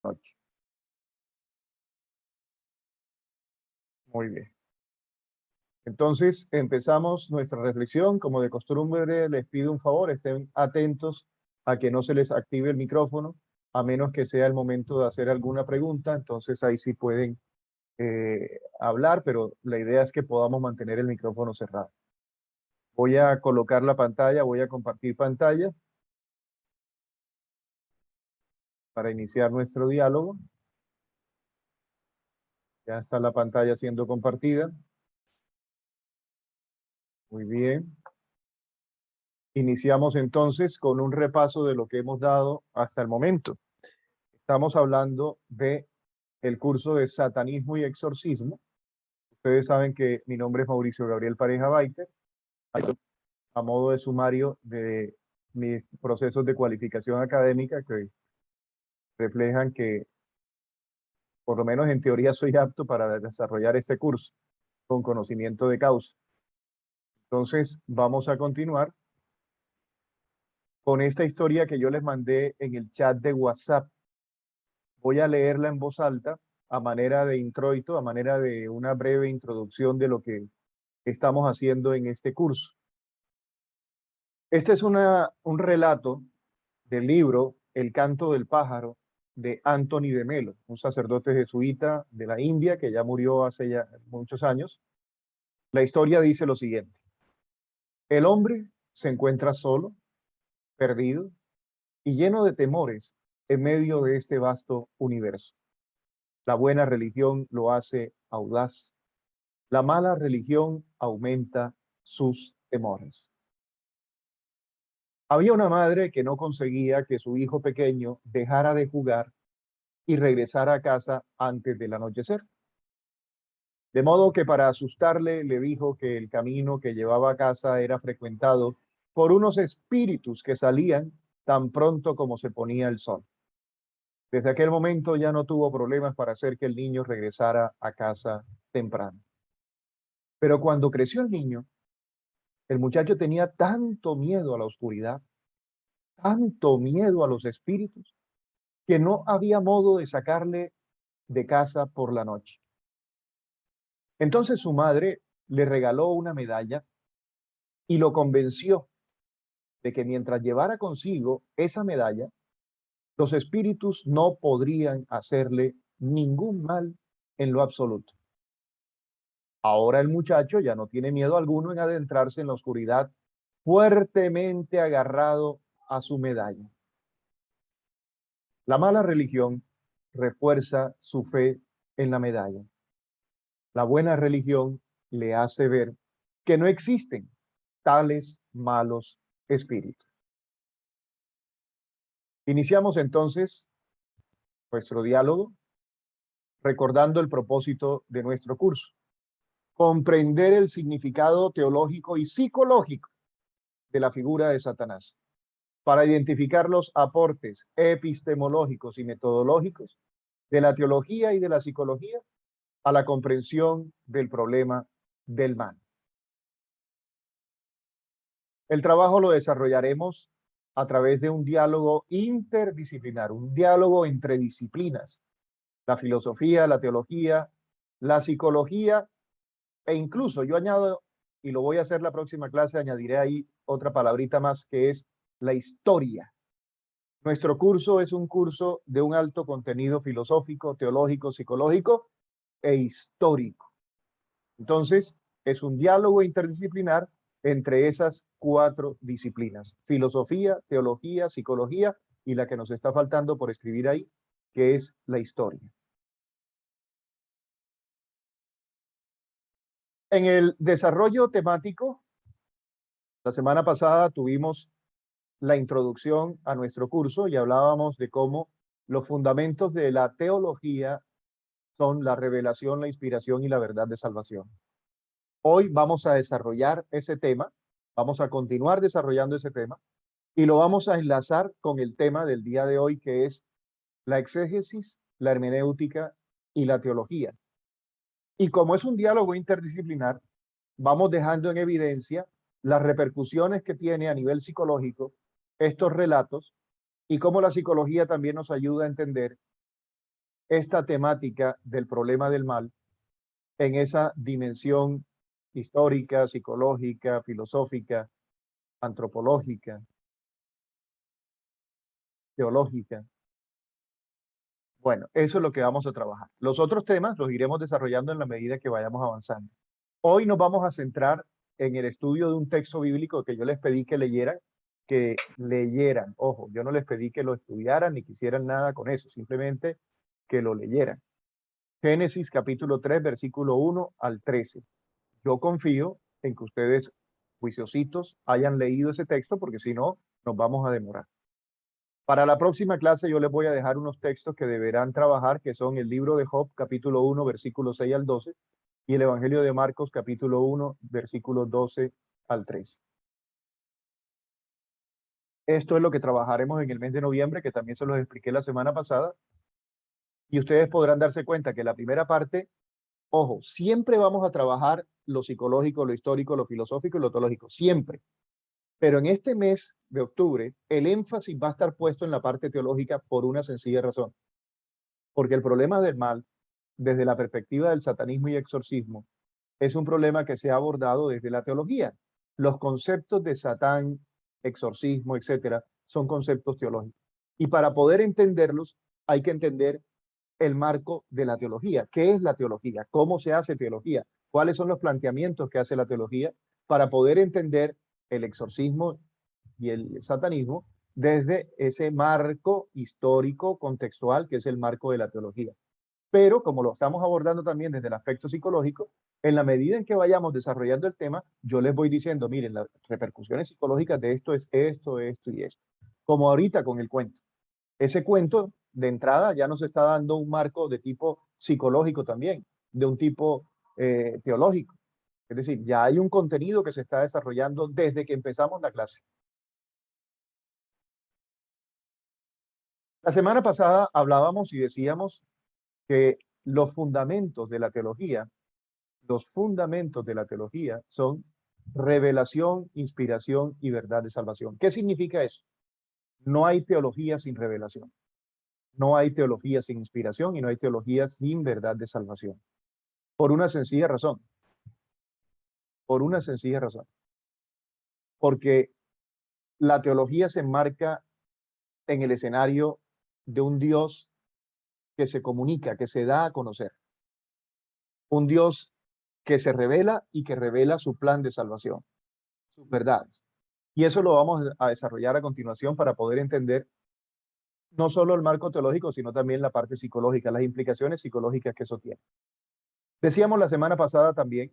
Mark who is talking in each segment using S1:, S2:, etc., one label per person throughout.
S1: noche. Muy bien. Entonces, empezamos nuestra reflexión. Como de costumbre, les pido un favor, estén atentos a que no se les active el micrófono, a menos que sea el momento de hacer alguna pregunta. Entonces, ahí sí pueden hablar, pero la idea es que podamos mantener el micrófono cerrado. Voy a colocar la pantalla, voy a compartir pantalla para iniciar nuestro diálogo. Ya está la pantalla siendo compartida. Muy bien. Iniciamos entonces con un repaso de lo que hemos dado hasta el momento. Estamos hablando de el curso de Satanismo y Exorcismo. Ustedes saben que mi nombre es Mauricio Gabriel Pareja Baiter. A modo de sumario de mis procesos de cualificación académica que reflejan que, por lo menos en teoría, soy apto para desarrollar este curso con conocimiento de causa. Entonces, vamos a continuar con esta historia que yo les mandé en el chat de WhatsApp. Voy a leerla en voz alta a manera de introito, a manera de una breve introducción de lo que estamos haciendo en este curso. Este es un relato del libro El canto del pájaro de Anthony de Melo, un sacerdote jesuita de la India que ya murió hace ya muchos años. La historia dice lo siguiente: el hombre se encuentra solo, perdido y lleno de temores en medio de este vasto universo. La buena religión lo hace audaz. La mala religión aumenta sus temores. Había una madre que no conseguía que su hijo pequeño dejara de jugar y regresara a casa antes del anochecer. De modo que para asustarle le dijo que el camino que llevaba a casa era frecuentado por unos espíritus que salían tan pronto como se ponía el sol. Desde aquel momento ya no tuvo problemas para hacer que el niño regresara a casa temprano. Pero cuando creció el niño, el muchacho tenía tanto miedo a la oscuridad, tanto miedo a los espíritus, que no había modo de sacarle de casa por la noche. Entonces su madre le regaló una medalla y lo convenció de que mientras llevara consigo esa medalla, los espíritus no podrían hacerle ningún mal en lo absoluto. Ahora el muchacho ya no tiene miedo alguno en adentrarse en la oscuridad, fuertemente agarrado a su medalla. La mala religión refuerza su fe en la medalla. La buena religión le hace ver que no existen tales malos espíritus. Iniciamos entonces nuestro diálogo recordando el propósito de nuestro curso: comprender el significado teológico y psicológico de la figura de Satanás, para identificar los aportes epistemológicos y metodológicos de la teología y de la psicología a la comprensión del problema del mal. El trabajo lo desarrollaremos a través de un diálogo interdisciplinar, un diálogo entre disciplinas: la filosofía, la teología, la psicología, e incluso yo añado, y lo voy a hacer la próxima clase, añadiré ahí otra palabrita más, que es la historia. Nuestro curso es un curso de un alto contenido filosófico, teológico, psicológico e histórico. Entonces, es un diálogo interdisciplinar entre esas cuatro disciplinas: filosofía, teología, psicología y la que nos está faltando por escribir ahí, que es la historia. En el desarrollo temático, la semana pasada tuvimos la introducción a nuestro curso y hablábamos de cómo los fundamentos de la teología son la revelación, la inspiración y la verdad de salvación. Hoy vamos a desarrollar ese tema, vamos a continuar desarrollando ese tema y lo vamos a enlazar con el tema del día de hoy, que es la exégesis, la hermenéutica y la teología. Y como es un diálogo interdisciplinar, vamos dejando en evidencia las repercusiones que tiene a nivel psicológico estos relatos y cómo la psicología también nos ayuda a entender esta temática del problema del mal en esa dimensión histórica, psicológica, filosófica, antropológica, teológica. Bueno, eso es lo que vamos a trabajar. Los otros temas los iremos desarrollando en la medida que vayamos avanzando. Hoy nos vamos a centrar en el estudio de un texto bíblico que yo les pedí que leyeran. Ojo, yo no les pedí que lo estudiaran ni quisieran nada con eso, simplemente que lo leyeran. Génesis capítulo 3, versículo 1 al 13. Yo confío en que ustedes, juiciositos, hayan leído ese texto, porque si no, nos vamos a demorar. Para la próxima clase yo les voy a dejar unos textos que deberán trabajar, que son el libro de Job, capítulo 1, versículos 6 al 12, y el Evangelio de Marcos, capítulo 1, versículos 12 al 13. Esto es lo que trabajaremos en el mes de noviembre, que también se los expliqué la semana pasada, y ustedes podrán darse cuenta que la primera parte, ojo, siempre vamos a trabajar lo psicológico, lo histórico, lo filosófico y lo teológico, siempre. Pero en este mes de octubre, el énfasis va a estar puesto en la parte teológica por una sencilla razón. Porque el problema del mal, desde la perspectiva del satanismo y exorcismo, es un problema que se ha abordado desde la teología. Los conceptos de Satán, exorcismo, etcétera, son conceptos teológicos. Y para poder entenderlos, hay que entender el marco de la teología. ¿Qué es la teología? ¿Cómo se hace teología? ¿Cuáles son los planteamientos que hace la teología para poder entender el exorcismo y el satanismo desde ese marco histórico, contextual, que es el marco de la teología? Pero como lo estamos abordando también desde el aspecto psicológico, en la medida en que vayamos desarrollando el tema, yo les voy diciendo, miren, las repercusiones psicológicas de esto es esto, esto y esto. Como ahorita con el cuento. Ese cuento de entrada ya nos está dando un marco de tipo psicológico también, de un tipo teológico. Es decir, ya hay un contenido que se está desarrollando desde que empezamos la clase. La semana pasada hablábamos y decíamos que los fundamentos de la teología son revelación, inspiración y verdad de salvación. ¿Qué significa eso? No hay teología sin revelación. No hay teología sin inspiración y no hay teología sin verdad de salvación. Por una sencilla razón. Por una sencilla razón. Porque la teología se enmarca en el escenario de un Dios que se comunica, que se da a conocer. Un Dios que se revela y que revela su plan de salvación, sus verdades. Y eso lo vamos a desarrollar a continuación para poder entender no solo el marco teológico, sino también la parte psicológica, las implicaciones psicológicas que eso tiene. Decíamos la semana pasada también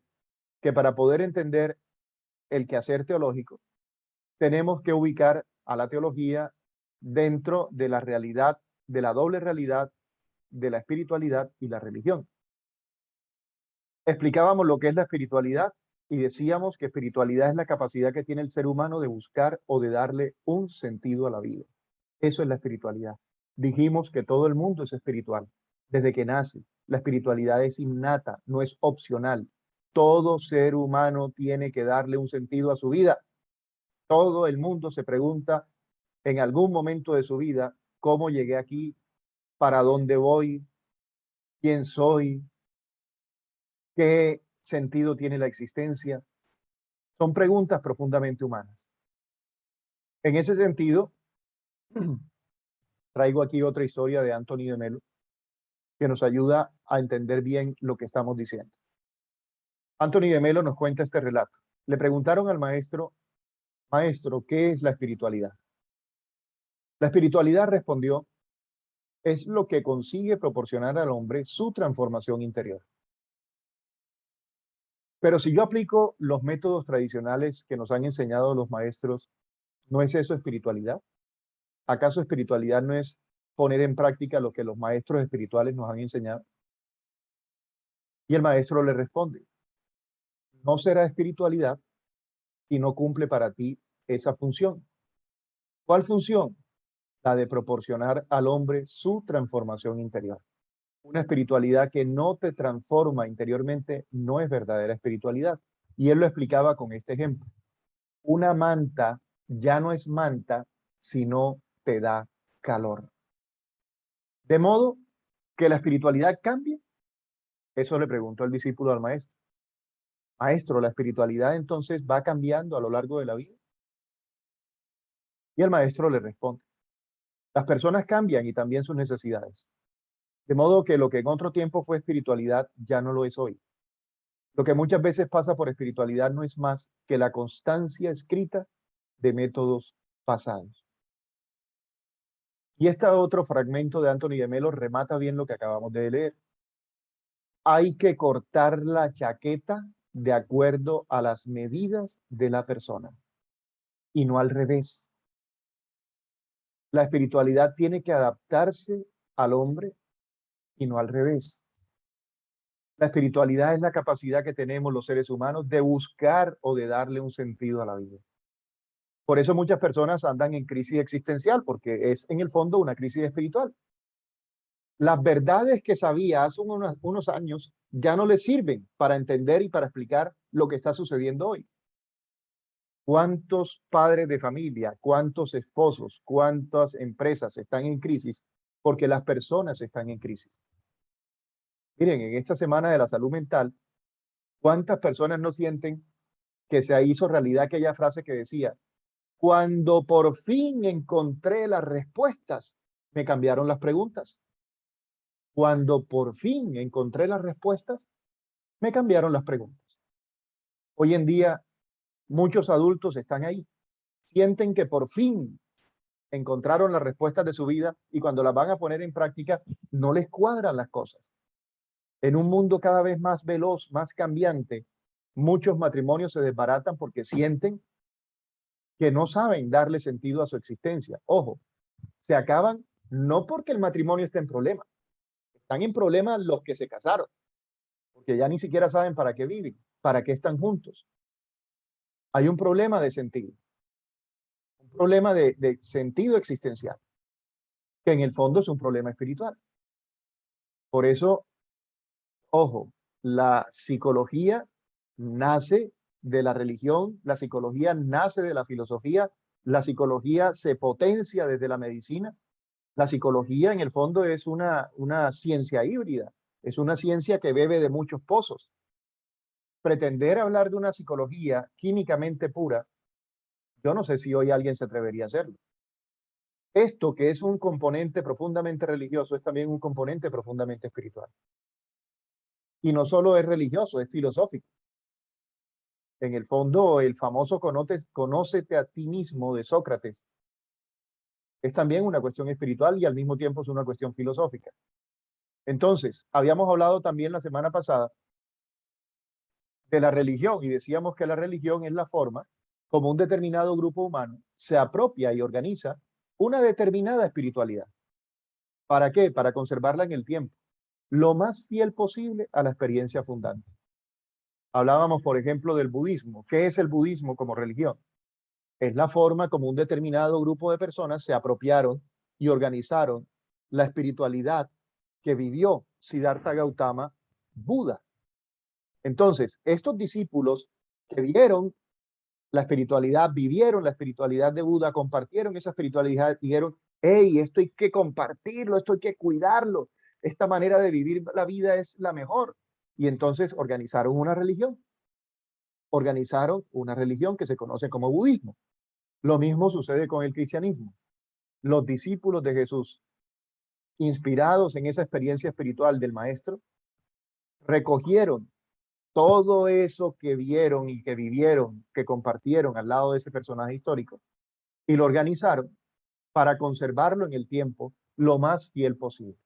S1: que para poder entender el quehacer teológico, tenemos que ubicar a la teología dentro de la realidad, de la doble realidad de la espiritualidad y la religión. Explicábamos lo que es la espiritualidad y decíamos que espiritualidad es la capacidad que tiene el ser humano de buscar o de darle un sentido a la vida. Eso es la espiritualidad. Dijimos que todo el mundo es espiritual, desde que nace. La espiritualidad es innata, no es opcional. Todo ser humano tiene que darle un sentido a su vida. Todo el mundo se pregunta en algún momento de su vida, ¿cómo llegué aquí? ¿Para dónde voy? ¿Quién soy? ¿Qué sentido tiene la existencia? Son preguntas profundamente humanas. En ese sentido, traigo aquí otra historia de Anthony de Melo que nos ayuda a entender bien lo que estamos diciendo. Anthony de Melo nos cuenta este relato. Le preguntaron al maestro, maestro, ¿qué es la espiritualidad? La espiritualidad, respondió, es lo que consigue proporcionar al hombre su transformación interior. Pero si yo aplico los métodos tradicionales que nos han enseñado los maestros, ¿no es eso espiritualidad? ¿Acaso espiritualidad no es poner en práctica lo que los maestros espirituales nos han enseñado? Y el maestro le responde, no será espiritualidad si no cumple para ti esa función. ¿Cuál función? La de proporcionar al hombre su transformación interior. Una espiritualidad que no te transforma interiormente no es verdadera espiritualidad. Y él lo explicaba con este ejemplo. Una manta ya no es manta si no te da calor. De modo ¿Que la espiritualidad cambie? Eso le preguntó el discípulo al maestro. Maestro, ¿la espiritualidad entonces va cambiando a lo largo de la vida? Y el maestro le responde, las personas cambian y también sus necesidades. De modo que lo que en otro tiempo fue espiritualidad ya no lo es hoy. Lo que muchas veces pasa por espiritualidad no es más que la constancia escrita de métodos pasados. Y este otro fragmento de Anthony de Melo remata bien lo que acabamos de leer. Hay que cortar la chaqueta de acuerdo a las medidas de la persona y no al revés. La espiritualidad tiene que adaptarse al hombre y no al revés. La espiritualidad es la capacidad que tenemos los seres humanos de buscar o de darle un sentido a la vida. Por eso muchas personas andan en crisis existencial, porque es en el fondo una crisis espiritual. Las verdades que sabía hace unos años ya no les sirven para entender y para explicar lo que está sucediendo hoy. ¿Cuántos padres de familia, cuántos esposos, cuántas empresas están en crisis? Porque las personas están en crisis. Miren, en esta semana de la salud mental, ¿cuántas personas no sienten que se hizo realidad aquella frase que decía, cuando por fin encontré las respuestas, me cambiaron las preguntas? Cuando por fin encontré las respuestas, me cambiaron las preguntas. Hoy en día, muchos adultos están ahí, sienten que por fin encontraron las respuestas de su vida y cuando las van a poner en práctica, no les cuadran las cosas. En un mundo cada vez más veloz, más cambiante, muchos matrimonios se desbaratan porque sienten que no saben darle sentido a su existencia. Ojo, se acaban no porque el matrimonio esté en problema, están en problema los que se casaron, porque ya ni siquiera saben para qué viven, para qué están juntos. Hay un problema de sentido, un problema de sentido existencial, que en el fondo es un problema espiritual. Por eso, ojo, la psicología nace de la religión, la psicología nace de la filosofía, la psicología se potencia desde la medicina. La psicología en el fondo es una ciencia híbrida, es una ciencia que bebe de muchos pozos. Pretender hablar de una psicología químicamente pura, yo no sé si hoy alguien se atrevería a hacerlo. Esto que es un componente profundamente religioso es también un componente profundamente espiritual. Y no solo es religioso, es filosófico. En el fondo, el famoso conócete a ti mismo de Sócrates es también una cuestión espiritual y al mismo tiempo es una cuestión filosófica. Entonces, habíamos hablado también la semana pasada de la religión y decíamos que la religión es la forma como un determinado grupo humano se apropia y organiza una determinada espiritualidad. ¿Para qué? Para conservarla en el tiempo, lo más fiel posible a la experiencia fundante. Hablábamos, por ejemplo, del budismo. ¿Qué es el budismo como religión? Es la forma como un determinado grupo de personas se apropiaron y organizaron la espiritualidad que vivió Siddhartha Gautama, Buda. Entonces, estos discípulos que vieron la espiritualidad, vivieron la espiritualidad de Buda, compartieron esa espiritualidad, dijeron, hey, esto hay que compartirlo, esto hay que cuidarlo, esta manera de vivir la vida es la mejor. Y entonces organizaron una religión que se conoce como budismo. Lo mismo sucede con el cristianismo. Los discípulos de Jesús, inspirados en esa experiencia espiritual del maestro, recogieron todo eso que vieron y que vivieron, que compartieron al lado de ese personaje histórico, y lo organizaron para conservarlo en el tiempo lo más fiel posible.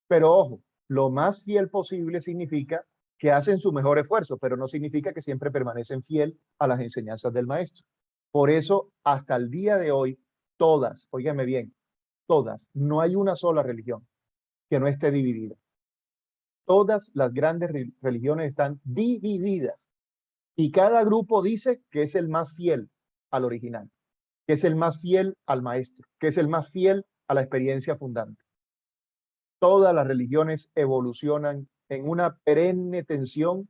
S1: Pero ojo, lo más fiel posible significa que hacen su mejor esfuerzo, pero no significa que siempre permanecen fiel a las enseñanzas del maestro. Por eso, hasta el día de hoy, todas, óigame bien, todas, no hay una sola religión que no esté dividida. Todas las grandes religiones están divididas y cada grupo dice que es el más fiel al original, que es el más fiel al maestro, que es el más fiel a la experiencia fundante. Todas las religiones evolucionan en una perenne tensión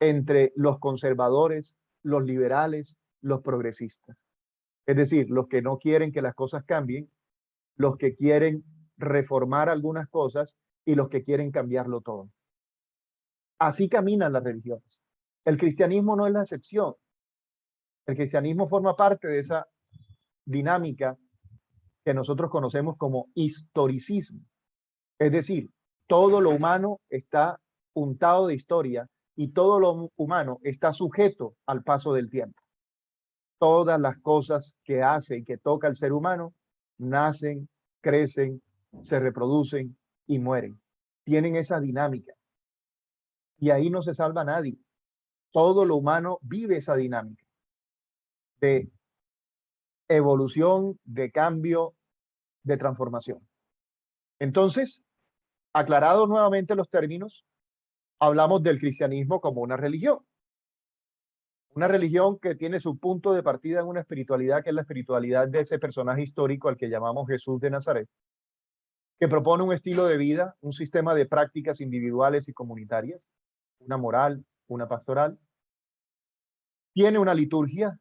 S1: entre los conservadores, los liberales, los progresistas. Es decir, los que no quieren que las cosas cambien, los que quieren reformar algunas cosas y los que quieren cambiarlo todo. Así caminan las religiones. El cristianismo no es la excepción. El cristianismo forma parte de esa dinámica que nosotros conocemos como historicismo. Es decir, todo lo humano está untado de historia y todo lo humano está sujeto al paso del tiempo. Todas las cosas que hace y que toca el ser humano nacen, crecen, se reproducen y mueren. Tienen esa dinámica. Y ahí no se salva nadie. Todo lo humano vive esa dinámica de evolución, de cambio, de transformación. Entonces, aclarados nuevamente los términos, hablamos del cristianismo como una religión. Una religión que tiene su punto de partida en una espiritualidad que es la espiritualidad de ese personaje histórico al que llamamos Jesús de Nazaret, que propone un estilo de vida, un sistema de prácticas individuales y comunitarias, una moral, una pastoral. Tiene una liturgia,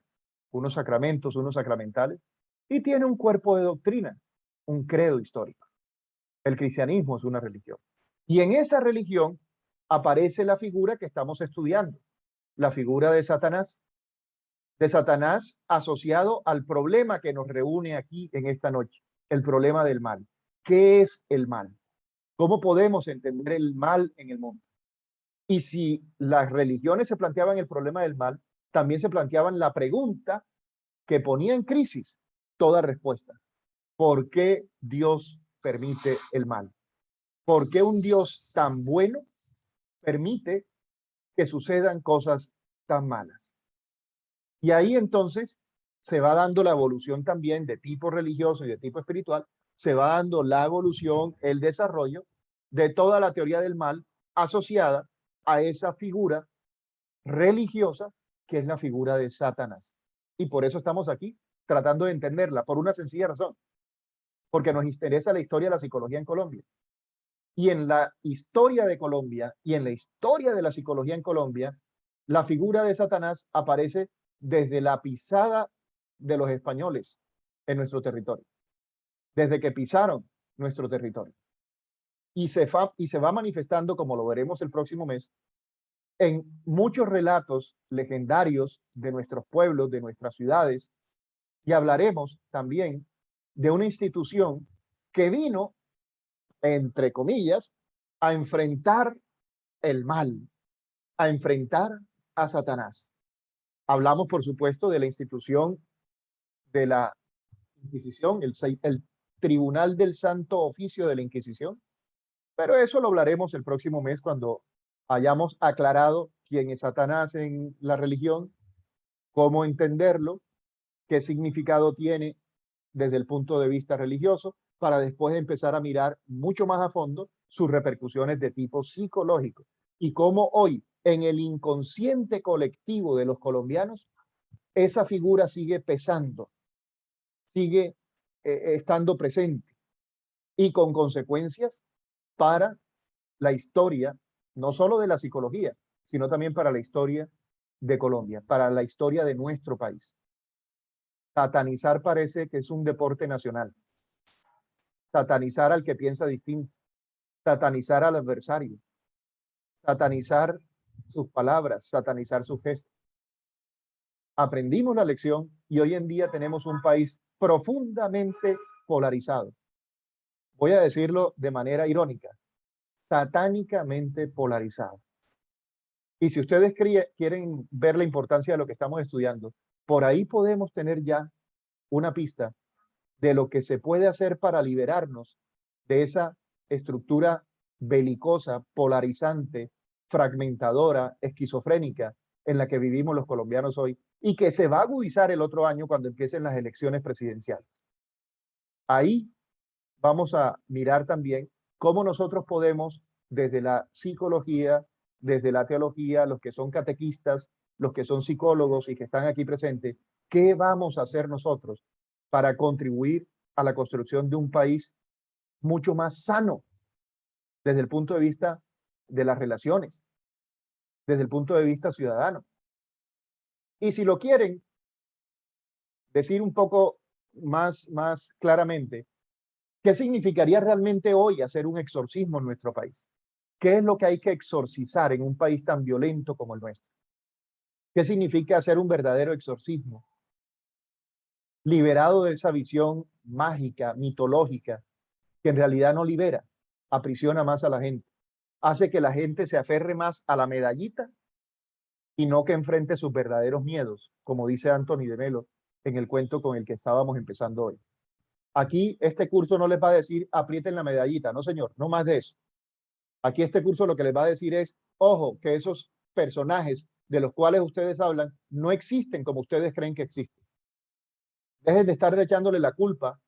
S1: unos sacramentos, unos sacramentales, y tiene un cuerpo de doctrina, un credo histórico. El cristianismo es una religión. Y en esa religión aparece la figura que estamos estudiando, la figura de Satanás asociado al problema que nos reúne aquí en esta noche, el problema del mal. ¿Qué es el mal? ¿Cómo podemos entender el mal en el mundo? Y si las religiones se planteaban el problema del mal, también se planteaban la pregunta que ponía en crisis toda respuesta. ¿Por qué Dios permite el mal? ¿Por qué un Dios tan bueno permite que sucedan cosas tan malas? Y ahí entonces se va dando la evolución también de tipo religioso y de tipo espiritual, se va dando la evolución, el desarrollo de toda la teoría del mal asociada a esa figura religiosa que es la figura de Satanás. Y por eso estamos aquí tratando de entenderla, por una sencilla razón, porque nos interesa la historia de la psicología en Colombia. Y en la historia de Colombia y en la historia de la psicología en Colombia, la figura de Satanás aparece desde la pisada de los españoles en nuestro territorio, desde que pisaron nuestro territorio. Y se va manifestando, como lo veremos el próximo mes, en muchos relatos legendarios de nuestros pueblos, de nuestras ciudades, y hablaremos también de una institución que vino, entre comillas, a enfrentar el mal, a enfrentar a Satanás. Hablamos, por supuesto, de la institución de la Inquisición, el Tribunal del Santo Oficio de la Inquisición, pero eso lo hablaremos el próximo mes cuando hayamos aclarado quién es Satanás en la religión, cómo entenderlo, qué significado tiene desde el punto de vista religioso, para después empezar a mirar mucho más a fondo sus repercusiones de tipo psicológico y cómo hoy en el inconsciente colectivo de los colombianos esa figura sigue pesando, sigue estando presente y con consecuencias para la historia, no solo de la psicología, sino también para la historia de Colombia, para la historia de nuestro país. Satanizar parece que es un deporte nacional. Satanizar al que piensa distinto, satanizar al adversario, satanizar sus palabras, satanizar sus gestos. Aprendimos la lección y hoy en día tenemos un país profundamente polarizado. Voy a decirlo de manera irónica, satánicamente polarizado. Y si ustedes quieren ver la importancia de lo que estamos estudiando, por ahí podemos tener ya una pista de lo que se puede hacer para liberarnos de esa estructura belicosa, polarizante, fragmentadora, esquizofrénica en la que vivimos los colombianos hoy y que se va a agudizar el otro año cuando empiecen las elecciones presidenciales. Ahí vamos a mirar también cómo nosotros podemos, desde la psicología, desde la teología, los que son catequistas, los que son psicólogos y que están aquí presentes, ¿qué vamos a hacer nosotros para contribuir a la construcción de un país mucho más sano desde el punto de vista de las relaciones, desde el punto de vista ciudadano? Y si lo quieren decir un poco más claramente, ¿Qué significaría realmente hoy hacer un exorcismo en nuestro país? ¿Qué es lo que hay que exorcizar en un país tan violento como el nuestro? ¿Qué significa hacer un verdadero exorcismo? Liberado de esa visión mágica, mitológica, que en realidad no libera, aprisiona más a la gente, hace que la gente se aferre más a la medallita y no que enfrente sus verdaderos miedos, como dice Anthony de Melo en el cuento con el que estábamos empezando hoy. Aquí este curso no les va a decir aprieten la medallita, no señor, no más de eso. Aquí este curso lo que les va a decir es, ojo, que esos personajes de los cuales ustedes hablan no existen como ustedes creen que existen. Dejen de estar echándole la culpa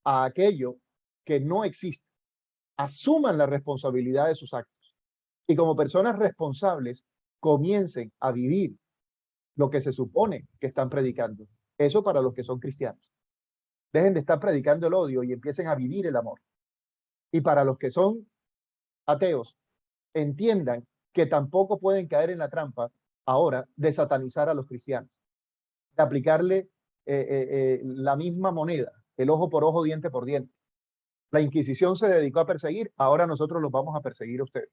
S1: a aquello que no existe. Asuman la responsabilidad de sus actos. Y como personas responsables, comiencen a vivir lo que se supone que están predicando. Eso para los que son cristianos. Dejen de estar predicando el odio y empiecen a vivir el amor. Y para los que son ateos, entiendan que tampoco pueden caer en la trampa ahora de satanizar a los cristianos, de aplicarle la misma moneda, el ojo por ojo, diente por diente. La Inquisición se dedicó a perseguir, ahora nosotros los vamos a perseguir a ustedes,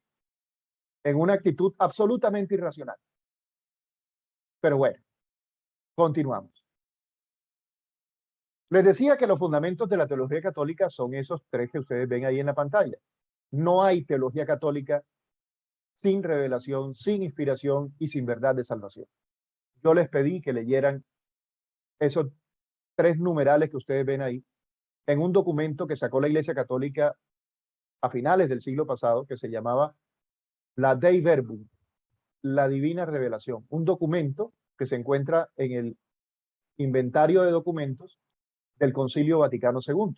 S1: en una actitud absolutamente irracional. Pero bueno, continuamos. Les decía que los fundamentos de la teología católica son esos tres que ustedes ven ahí en la pantalla. No hay teología católica sin revelación, sin inspiración y sin verdad de salvación. Yo les pedí que leyeran esos tres numerales que ustedes ven ahí en un documento que sacó la Iglesia Católica a finales del siglo pasado, que se llamaba la Dei Verbum, la Divina Revelación, un documento que se encuentra en el inventario de documentos del Concilio Vaticano II.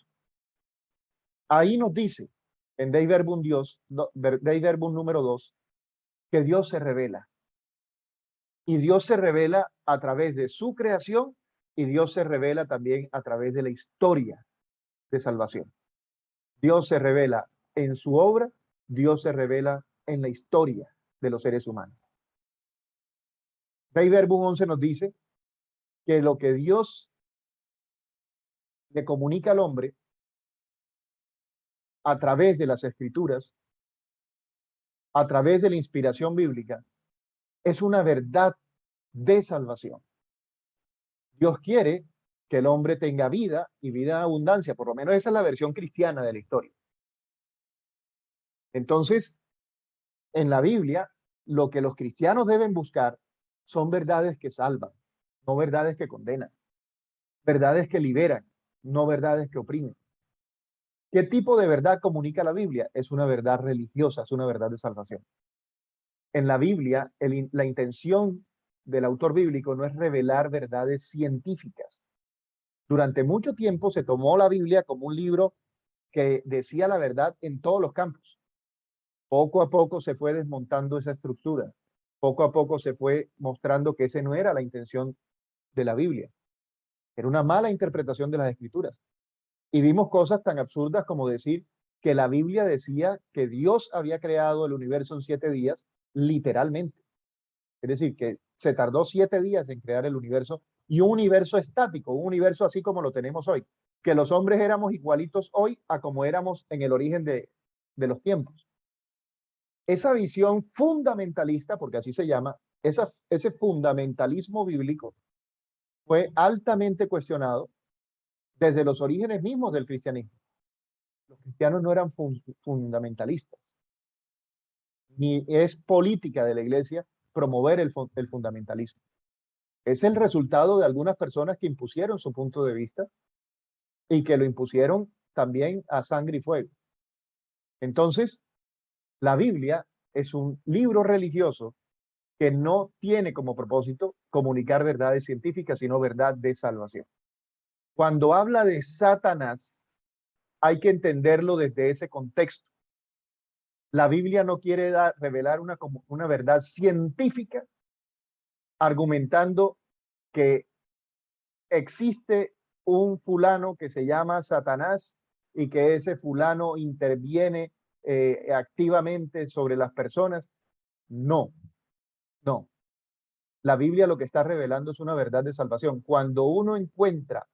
S1: Ahí nos dice, en Dei Verbum Dios, Dei Verbum número 2, que Dios se revela. Y Dios se revela a través de su creación y Dios se revela también a través de la historia de salvación. Dios se revela en su obra, Dios se revela en la historia de los seres humanos. Dei Verbum 11 nos dice que lo que Dios le comunica al hombre a través de las escrituras, a través de la inspiración bíblica, es una verdad de salvación. Dios quiere que el hombre tenga vida y vida en abundancia, por lo menos esa es la versión cristiana de la historia. Entonces, en la Biblia, lo que los cristianos deben buscar son verdades que salvan, no verdades que condenan, verdades que liberan, no verdades que oprimen. ¿Qué tipo de verdad comunica la Biblia? Es una verdad religiosa, es una verdad de salvación. En la Biblia, la intención del autor bíblico no es revelar verdades científicas. Durante mucho tiempo se tomó la Biblia como un libro que decía la verdad en todos los campos. Poco a poco se fue desmontando esa estructura. Poco a poco se fue mostrando que esa no era la intención de la Biblia. Era una mala interpretación de las escrituras. Y vimos cosas tan absurdas como decir que la Biblia decía que Dios había creado el universo en 7 días, literalmente. Es decir, que se tardó 7 días en crear el universo y un universo estático, un universo así como lo tenemos hoy. Que los hombres éramos igualitos hoy a como éramos en el origen de los tiempos. Esa visión fundamentalista, porque así se llama, ese fundamentalismo bíblico fue altamente cuestionado desde los orígenes mismos del cristianismo. Los cristianos no eran fundamentalistas, ni es política de la iglesia promover el fundamentalismo. Es el resultado de algunas personas que impusieron su punto de vista y que lo impusieron también a sangre y fuego. Entonces, la Biblia es un libro religioso que no tiene como propósito comunicar verdades científicas, sino verdad de salvación. Cuando habla de Satanás, hay que entenderlo desde ese contexto. La Biblia no quiere revelar una verdad científica argumentando que existe un fulano que se llama Satanás y que ese fulano interviene activamente sobre las personas. No, no. La Biblia lo que está revelando es una verdad de salvación. Cuando uno encuentra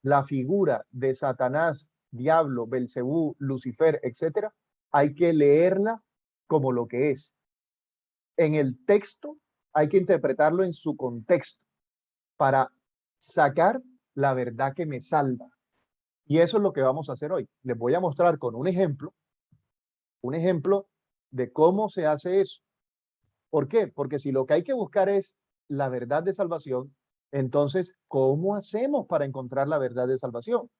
S1: la figura de Satanás diablo, Belcebú, Lucifer, etcétera, hay que leerla como lo que es. En el texto hay que interpretarlo en su contexto para sacar la verdad que me salva. Y eso es lo que vamos a hacer hoy. Les voy a mostrar con un ejemplo de cómo se hace eso. ¿Por qué? Porque si lo que hay que buscar es la verdad de salvación, entonces, ¿cómo hacemos para encontrar la verdad de salvación?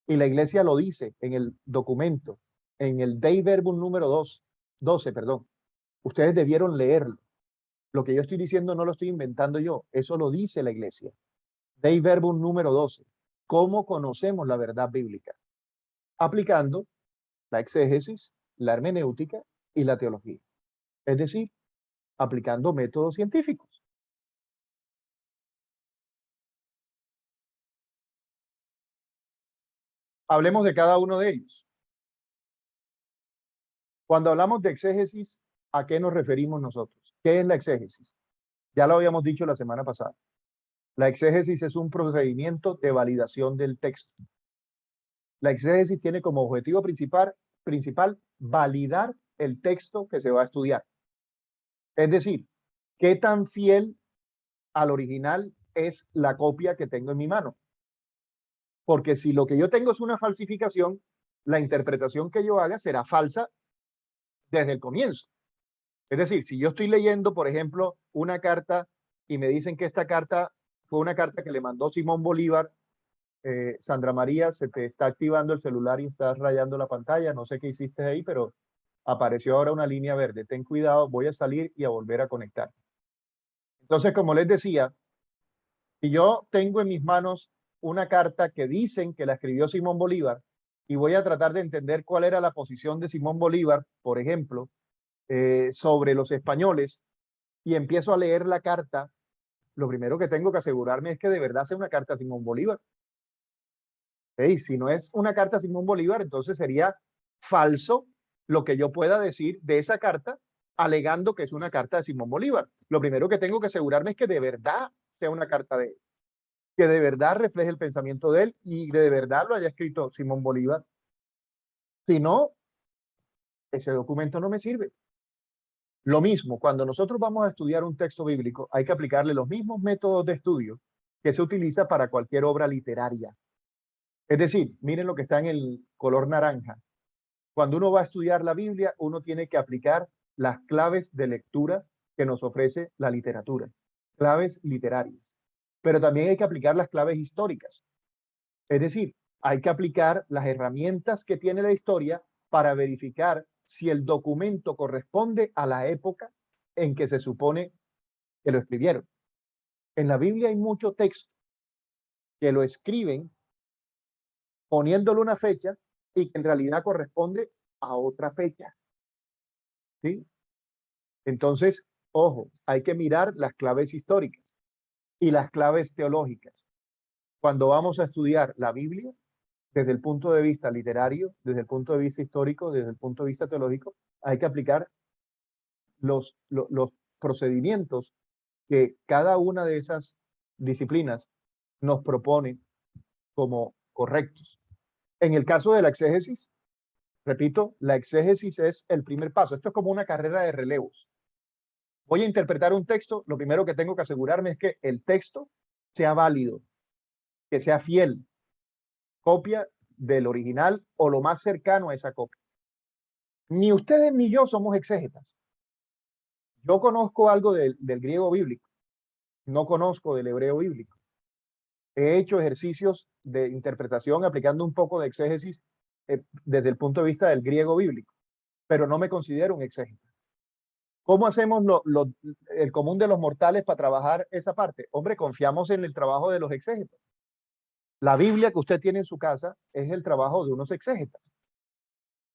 S1: Y la iglesia lo dice en el documento, en el Dei Verbum número 12, perdón. Ustedes debieron leerlo. Lo que yo estoy diciendo no lo estoy inventando yo, eso lo dice la iglesia. Dei Verbum número 12. ¿Cómo conocemos la verdad bíblica? Aplicando la exégesis, la hermenéutica y la teología. Es decir, aplicando métodos científicos. Hablemos de cada uno de ellos. Cuando hablamos de exégesis, ¿a qué nos referimos nosotros? ¿Qué es la exégesis? Ya lo habíamos dicho la semana pasada. La exégesis es un procedimiento de validación del texto. La exégesis tiene como objetivo principal validar el texto que se va a estudiar. Es decir, qué tan fiel al original es la copia que tengo en mi mano. Porque si lo que yo tengo es una falsificación, la interpretación que yo haga será falsa desde el comienzo. Es decir, si yo estoy leyendo, por ejemplo, una carta y me dicen que esta carta fue una carta que le mandó Simón Bolívar, Sandra María, se te está activando el celular y estás rayando la pantalla, no sé qué hiciste ahí, pero apareció ahora una línea verde. Ten cuidado, voy a salir y a volver a conectar. Entonces, como les decía, si yo tengo en mis manos una carta que dicen que la escribió Simón Bolívar y voy a tratar de entender cuál era la posición de Simón Bolívar, por ejemplo, sobre los españoles, y empiezo a leer la carta, lo primero que tengo que asegurarme es que de verdad sea una carta a Simón Bolívar. Hey, si no es una carta a Simón Bolívar, entonces sería falso lo que yo pueda decir de esa carta alegando que es una carta de Simón Bolívar. Lo primero que tengo que asegurarme es que de verdad sea una carta de él, que de verdad refleje el pensamiento de él y de verdad lo haya escrito Simón Bolívar. Si no, ese documento no me sirve. Lo mismo, cuando nosotros vamos a estudiar un texto bíblico, hay que aplicarle los mismos métodos de estudio que se utiliza para cualquier obra literaria. Es decir, miren lo que está en el color naranja. Cuando uno va a estudiar la Biblia, uno tiene que aplicar las claves de lectura que nos ofrece la literatura, claves literarias. Pero también hay que aplicar las claves históricas. Es decir, hay que aplicar las herramientas que tiene la historia para verificar si el documento corresponde a la época en que se supone que lo escribieron. En la Biblia hay mucho texto que lo escriben poniéndole una fecha y que en realidad corresponde a otra fecha. ¿Sí? Entonces, ojo, hay que mirar las claves históricas y las claves teológicas. Cuando vamos a estudiar la Biblia, desde el punto de vista literario, desde el punto de vista histórico, desde el punto de vista teológico, hay que aplicar los procedimientos que cada una de esas disciplinas nos propone como correctos. En el caso de la exégesis, repito, la exégesis es el primer paso. Esto es como una carrera de relevos. Voy a interpretar un texto, lo primero que tengo que asegurarme es que el texto sea válido, que sea fiel, copia del original o lo más cercano a esa copia. Ni ustedes ni yo somos exégetas. Yo conozco algo del griego bíblico, no conozco del hebreo bíblico. He hecho ejercicios de interpretación aplicando un poco de exégesis desde el punto de vista del griego bíblico, pero no me considero un exégeta. ¿Cómo hacemos el común de los mortales para trabajar esa parte? Hombre, confiamos en el trabajo de los exégetas. La Biblia que usted tiene en su casa es el trabajo de unos exégetas.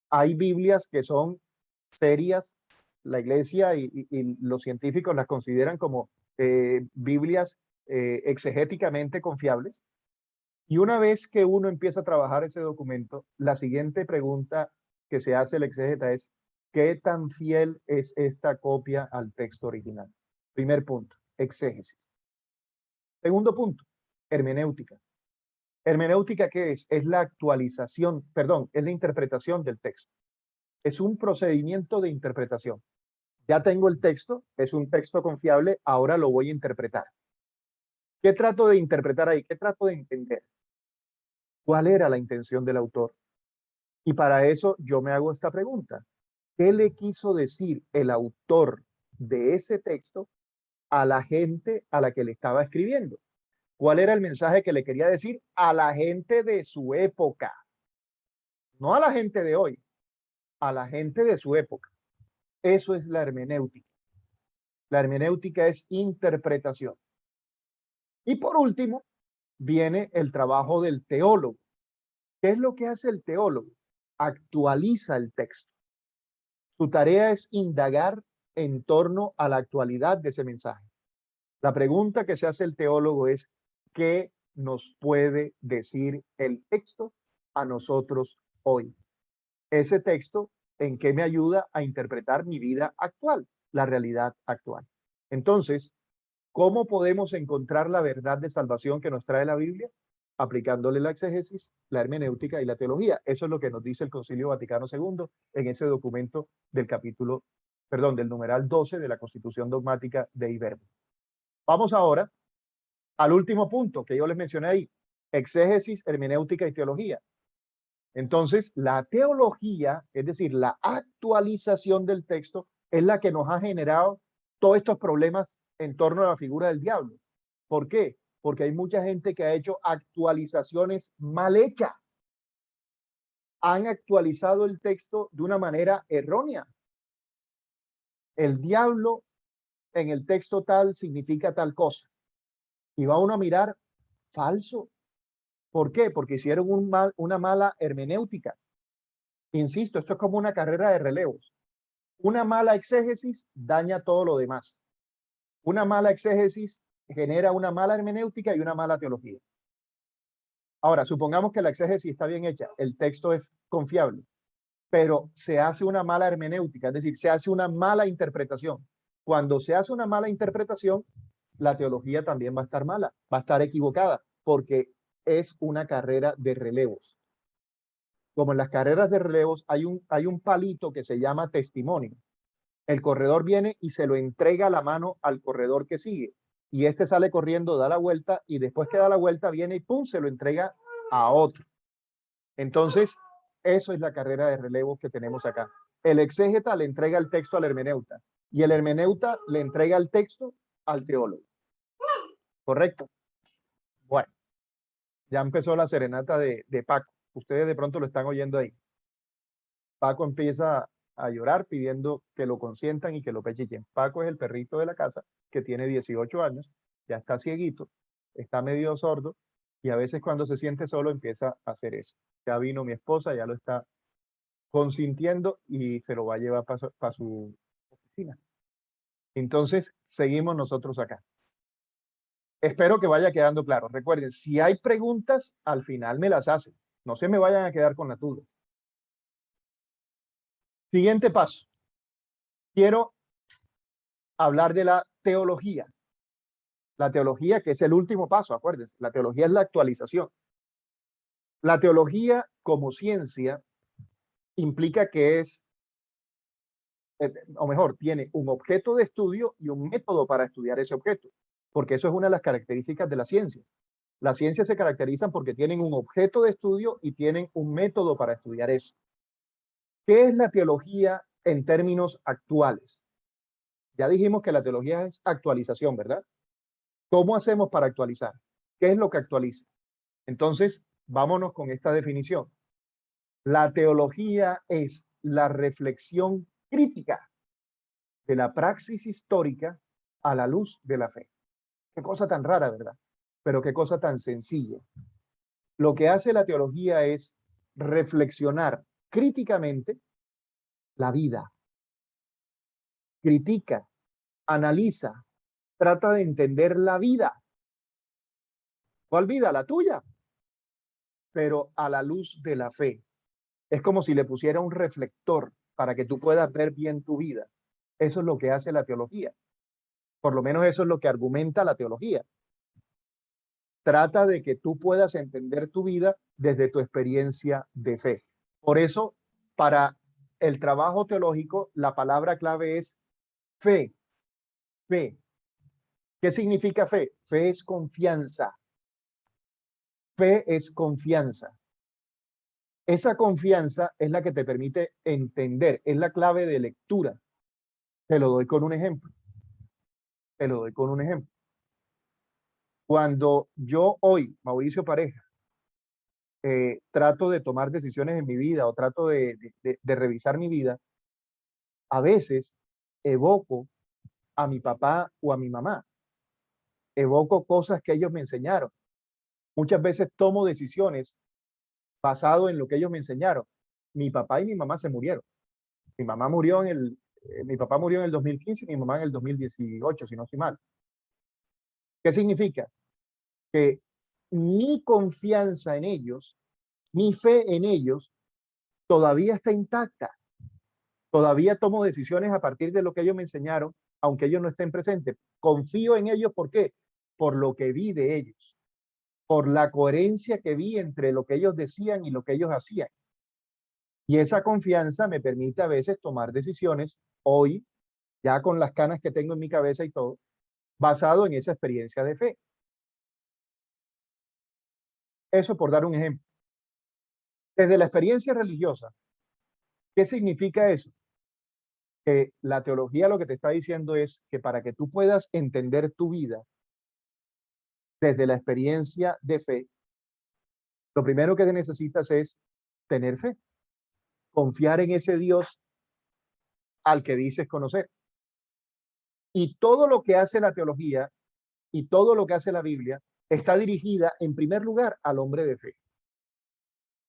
S1: Hay Biblias que son serias, la iglesia y los científicos las consideran como Biblias exegéticamente confiables. Y una vez que uno empieza a trabajar ese documento, la siguiente pregunta que se hace el exégeta es, ¿qué tan fiel es esta copia al texto original? Primer punto, exégesis. Segundo punto, hermenéutica. Hermenéutica, ¿qué es? Es la actualización, perdón, es la interpretación del texto. Es un procedimiento de interpretación. Ya tengo el texto, es un texto confiable, ahora lo voy a interpretar. ¿Qué trato de interpretar ahí? ¿Qué trato de entender? ¿Cuál era la intención del autor? Y para eso yo me hago esta pregunta. ¿Qué le quiso decir el autor de ese texto a la gente a la que le estaba escribiendo? ¿Cuál era el mensaje que le quería decir a la gente de su época? No a la gente de hoy, a la gente de su época. Eso es la hermenéutica. La hermenéutica es interpretación. Y por último, viene el trabajo del teólogo. ¿Qué es lo que hace el teólogo? Actualiza el texto. Su tarea es indagar en torno a la actualidad de ese mensaje. La pregunta que se hace el teólogo es, ¿qué nos puede decir el texto a nosotros hoy? Ese texto, ¿en qué me ayuda a interpretar mi vida actual, la realidad actual? Entonces, ¿cómo podemos encontrar la verdad de salvación que nos trae la Biblia? Aplicándole la exégesis, la hermenéutica y la teología. Eso es lo que nos dice el Concilio Vaticano II en ese documento del capítulo, perdón, del numeral 12 de la Constitución Dogmática de Iberbo. Vamos ahora al último punto que yo les mencioné ahí, exégesis, hermenéutica y teología. Entonces, la teología, es decir, la actualización del texto, es la que nos ha generado todos estos problemas en torno a la figura del diablo. ¿Por qué? Porque hay mucha gente que ha hecho actualizaciones mal hechas. Han actualizado el texto de una manera errónea. El diablo en el texto tal significa tal cosa. Y va uno a mirar falso. ¿Por qué? Porque hicieron una mala hermenéutica. Insisto, esto es como una carrera de relevos. Una mala exégesis daña todo lo demás. Una mala exégesis genera una mala hermenéutica y una mala teología. Ahora, supongamos que la exégesis está bien hecha, el texto es confiable, pero se hace una mala hermenéutica, es decir, se hace una mala interpretación. Cuando se hace una mala interpretación, la teología también va a estar mala, va a estar equivocada, porque es una carrera de relevos. Como en las carreras de relevos hay un palito que se llama testimonio. El corredor viene y se lo entrega la mano al corredor que sigue. Y este sale corriendo, da la vuelta y después que da la vuelta viene y pum, se lo entrega a otro. Entonces, eso es la carrera de relevos que tenemos acá. El exégeta le entrega el texto al hermeneuta y el hermeneuta le entrega el texto al teólogo. ¿Correcto? Bueno, ya empezó la serenata de Paco. Ustedes de pronto lo están oyendo ahí. Paco empieza a llorar pidiendo que lo consientan y que lo pechichen. Paco es el perrito de la casa que tiene 18 años, ya está cieguito, está medio sordo y a veces cuando se siente solo empieza a hacer eso. Ya vino mi esposa, ya lo está consintiendo y se lo va a llevar para su oficina. Entonces, seguimos nosotros acá. Espero que vaya quedando claro. Recuerden, si hay preguntas, al final me las hacen. No se me vayan a quedar con las dudas. Siguiente paso. Quiero hablar de la teología. La teología, que es el último paso, acuérdense. La teología es la actualización. La teología como ciencia implica que es, o mejor, tiene un objeto de estudio y un método para estudiar ese objeto, porque eso es una de las características de las ciencias. Las ciencias se caracterizan porque tienen un objeto de estudio y tienen un método para estudiar eso. ¿Qué es la teología en términos actuales? Ya dijimos que la teología es actualización, ¿verdad? ¿Cómo hacemos para actualizar? ¿Qué es lo que actualiza? Entonces, vámonos con esta definición. La teología es la reflexión crítica de la praxis histórica a la luz de la fe. Qué cosa tan rara, ¿verdad? Pero qué cosa tan sencilla. Lo que hace la teología es reflexionar críticamente la vida. Critica, analiza, trata de entender la vida. ¿Cuál vida? La tuya, pero a la luz de la fe. Es como si le pusiera un reflector para que tú puedas ver bien tu vida. Eso es lo que hace la teología. Por lo menos eso es lo que argumenta la teología. trata de que tú puedas entender tu vida desde tu experiencia de fe. Por eso, para el trabajo teológico, la palabra clave es fe. Fe. ¿Qué significa fe? Fe es confianza. Fe es confianza. Esa confianza es la que te permite entender, es la clave de lectura. Te lo doy con un ejemplo. Te lo doy con un ejemplo. Cuando yo hoy, Mauricio Pareja, trato de tomar decisiones en mi vida o trato de revisar mi vida, a veces evoco a mi papá o a mi mamá, evoco cosas que ellos me enseñaron. Muchas veces tomo decisiones basado en lo que ellos me enseñaron. Mi papá y mi mamá se murieron. Mi mamá murió mi papá murió en el 2015 y mi mamá en el 2018, si no estoy mal. ¿Qué significa? Que mi confianza en ellos, mi fe en ellos, todavía está intacta. Todavía tomo decisiones a partir de lo que ellos me enseñaron, aunque ellos no estén presentes. Confío en ellos, ¿por qué? Por lo que vi de ellos, por la coherencia que vi entre lo que ellos decían y lo que ellos hacían. Y esa confianza me permite a veces tomar decisiones hoy, ya con las canas que tengo en mi cabeza y todo, basado en esa experiencia de fe. Eso por dar un ejemplo. Desde la experiencia religiosa, ¿qué significa eso? Que la teología lo que te está diciendo es que para que tú puedas entender tu vida desde la experiencia de fe, lo primero que necesitas es tener fe, confiar en ese Dios al que dices conocer. Y todo lo que hace la teología y todo lo que hace la Biblia está dirigida en primer lugar al hombre de fe.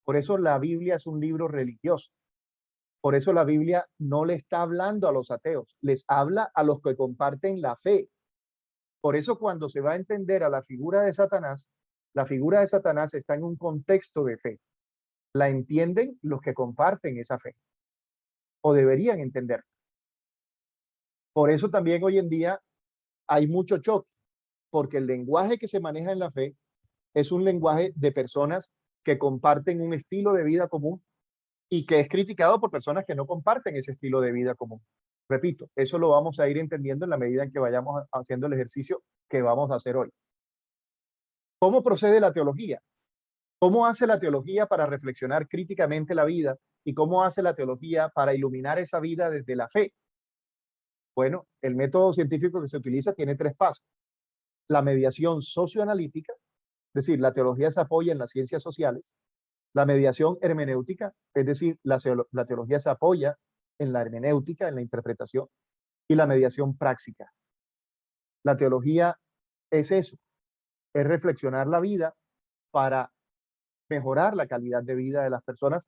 S1: Por eso la Biblia es un libro religioso. Por eso la Biblia no le está hablando a los ateos, les habla a los que comparten la fe. Por eso cuando se va a entender a la figura de Satanás está en un contexto de fe. La entienden los que comparten esa fe, o deberían entender. Por eso también hoy en día hay mucho choque, porque el lenguaje que se maneja en la fe es un lenguaje de personas que comparten un estilo de vida común y que es criticado por personas que no comparten ese estilo de vida común. Repito, eso lo vamos a ir entendiendo en la medida en que vayamos haciendo el ejercicio que vamos a hacer hoy. ¿Cómo procede la teología? ¿Cómo hace la teología para reflexionar críticamente la vida? ¿Y cómo hace la teología para iluminar esa vida desde la fe? Bueno, el método científico que se utiliza tiene tres pasos. La mediación socioanalítica, es decir, la teología se apoya en las ciencias sociales. La mediación hermenéutica, es decir, la teología se apoya en la hermenéutica, en la interpretación. Y la mediación práctica. La teología es eso, es reflexionar la vida para mejorar la calidad de vida de las personas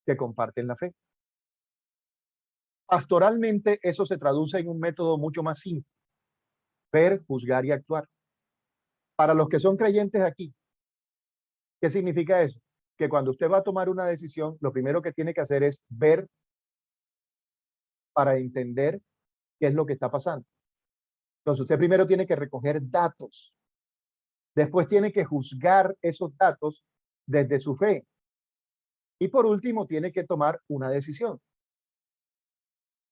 S1: que comparten la fe. Pastoralmente, eso se traduce en un método mucho más simple: ver, juzgar y actuar. Para los que son creyentes aquí, ¿qué significa eso? Que cuando usted va a tomar una decisión, lo primero que tiene que hacer es ver para entender qué es lo que está pasando. Entonces, usted primero tiene que recoger datos, después tiene que juzgar esos datos desde su fe y por último tiene que tomar una decisión.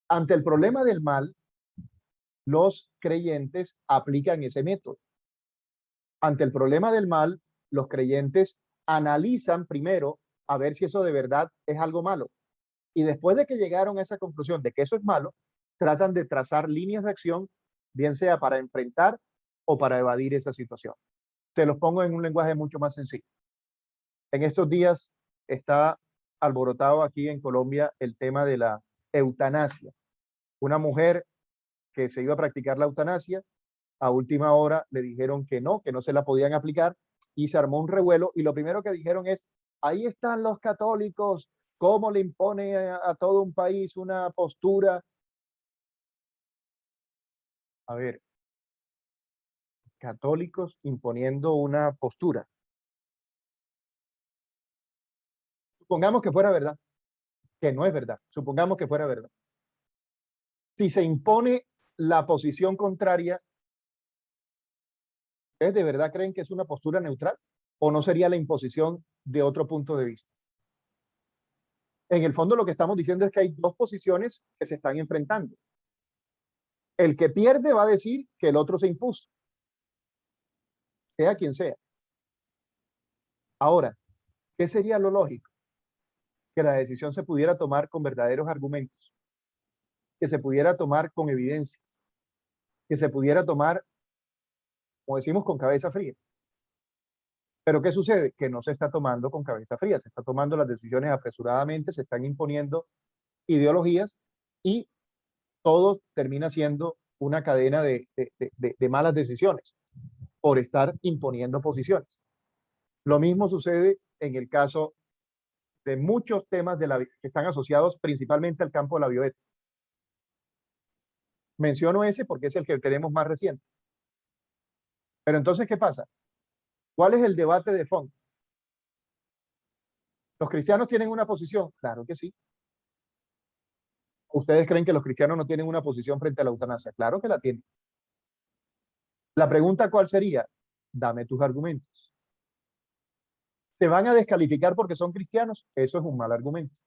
S1: Ante el problema del mal, los creyentes aplican ese método. Ante el problema del mal, los creyentes analizan primero a ver si eso de verdad es algo malo. Y después de que llegaron a esa conclusión de que eso es malo, tratan de trazar líneas de acción, bien sea para enfrentar o para evadir esa situación. Se los pongo en un lenguaje mucho más sencillo. En estos días está alborotado aquí en Colombia el tema de la eutanasia. Una mujer que se iba a practicar la eutanasia, a última hora le dijeron que no se la podían aplicar y se armó un revuelo y lo primero que dijeron es, ahí están los católicos, cómo le impone a todo un país una postura. A ver, católicos imponiendo una postura. Supongamos que fuera verdad, que no es verdad, supongamos que fuera verdad. Si se impone la posición contraria, ¿Ustedes de verdad creen que es una postura neutral o no sería la imposición de otro punto de vista? En el fondo lo que estamos diciendo es que hay dos posiciones que se están enfrentando. El que pierde va a decir que el otro se impuso, sea quien sea. Ahora, ¿qué sería lo lógico? Que la decisión se pudiera tomar con verdaderos argumentos, que se pudiera tomar con evidencias, que se pudiera tomar, como decimos, con cabeza fría. Pero ¿qué sucede? Que no se está tomando con cabeza fría, se está tomando las decisiones apresuradamente, se están imponiendo ideologías y todo termina siendo una cadena de malas decisiones por estar imponiendo posiciones. Lo mismo sucede en el caso de muchos temas que están asociados principalmente al campo de la bioética. Menciono ese porque es el que tenemos más reciente. Pero entonces, ¿qué pasa? ¿Cuál es el debate de fondo? ¿Los cristianos tienen una posición? Claro que sí. ¿Ustedes creen que los cristianos no tienen una posición frente a la eutanasia? Claro que la tienen. La pregunta, ¿cuál sería? Dame tus argumentos. ¿Te van a descalificar porque son cristianos? Eso es un mal argumento.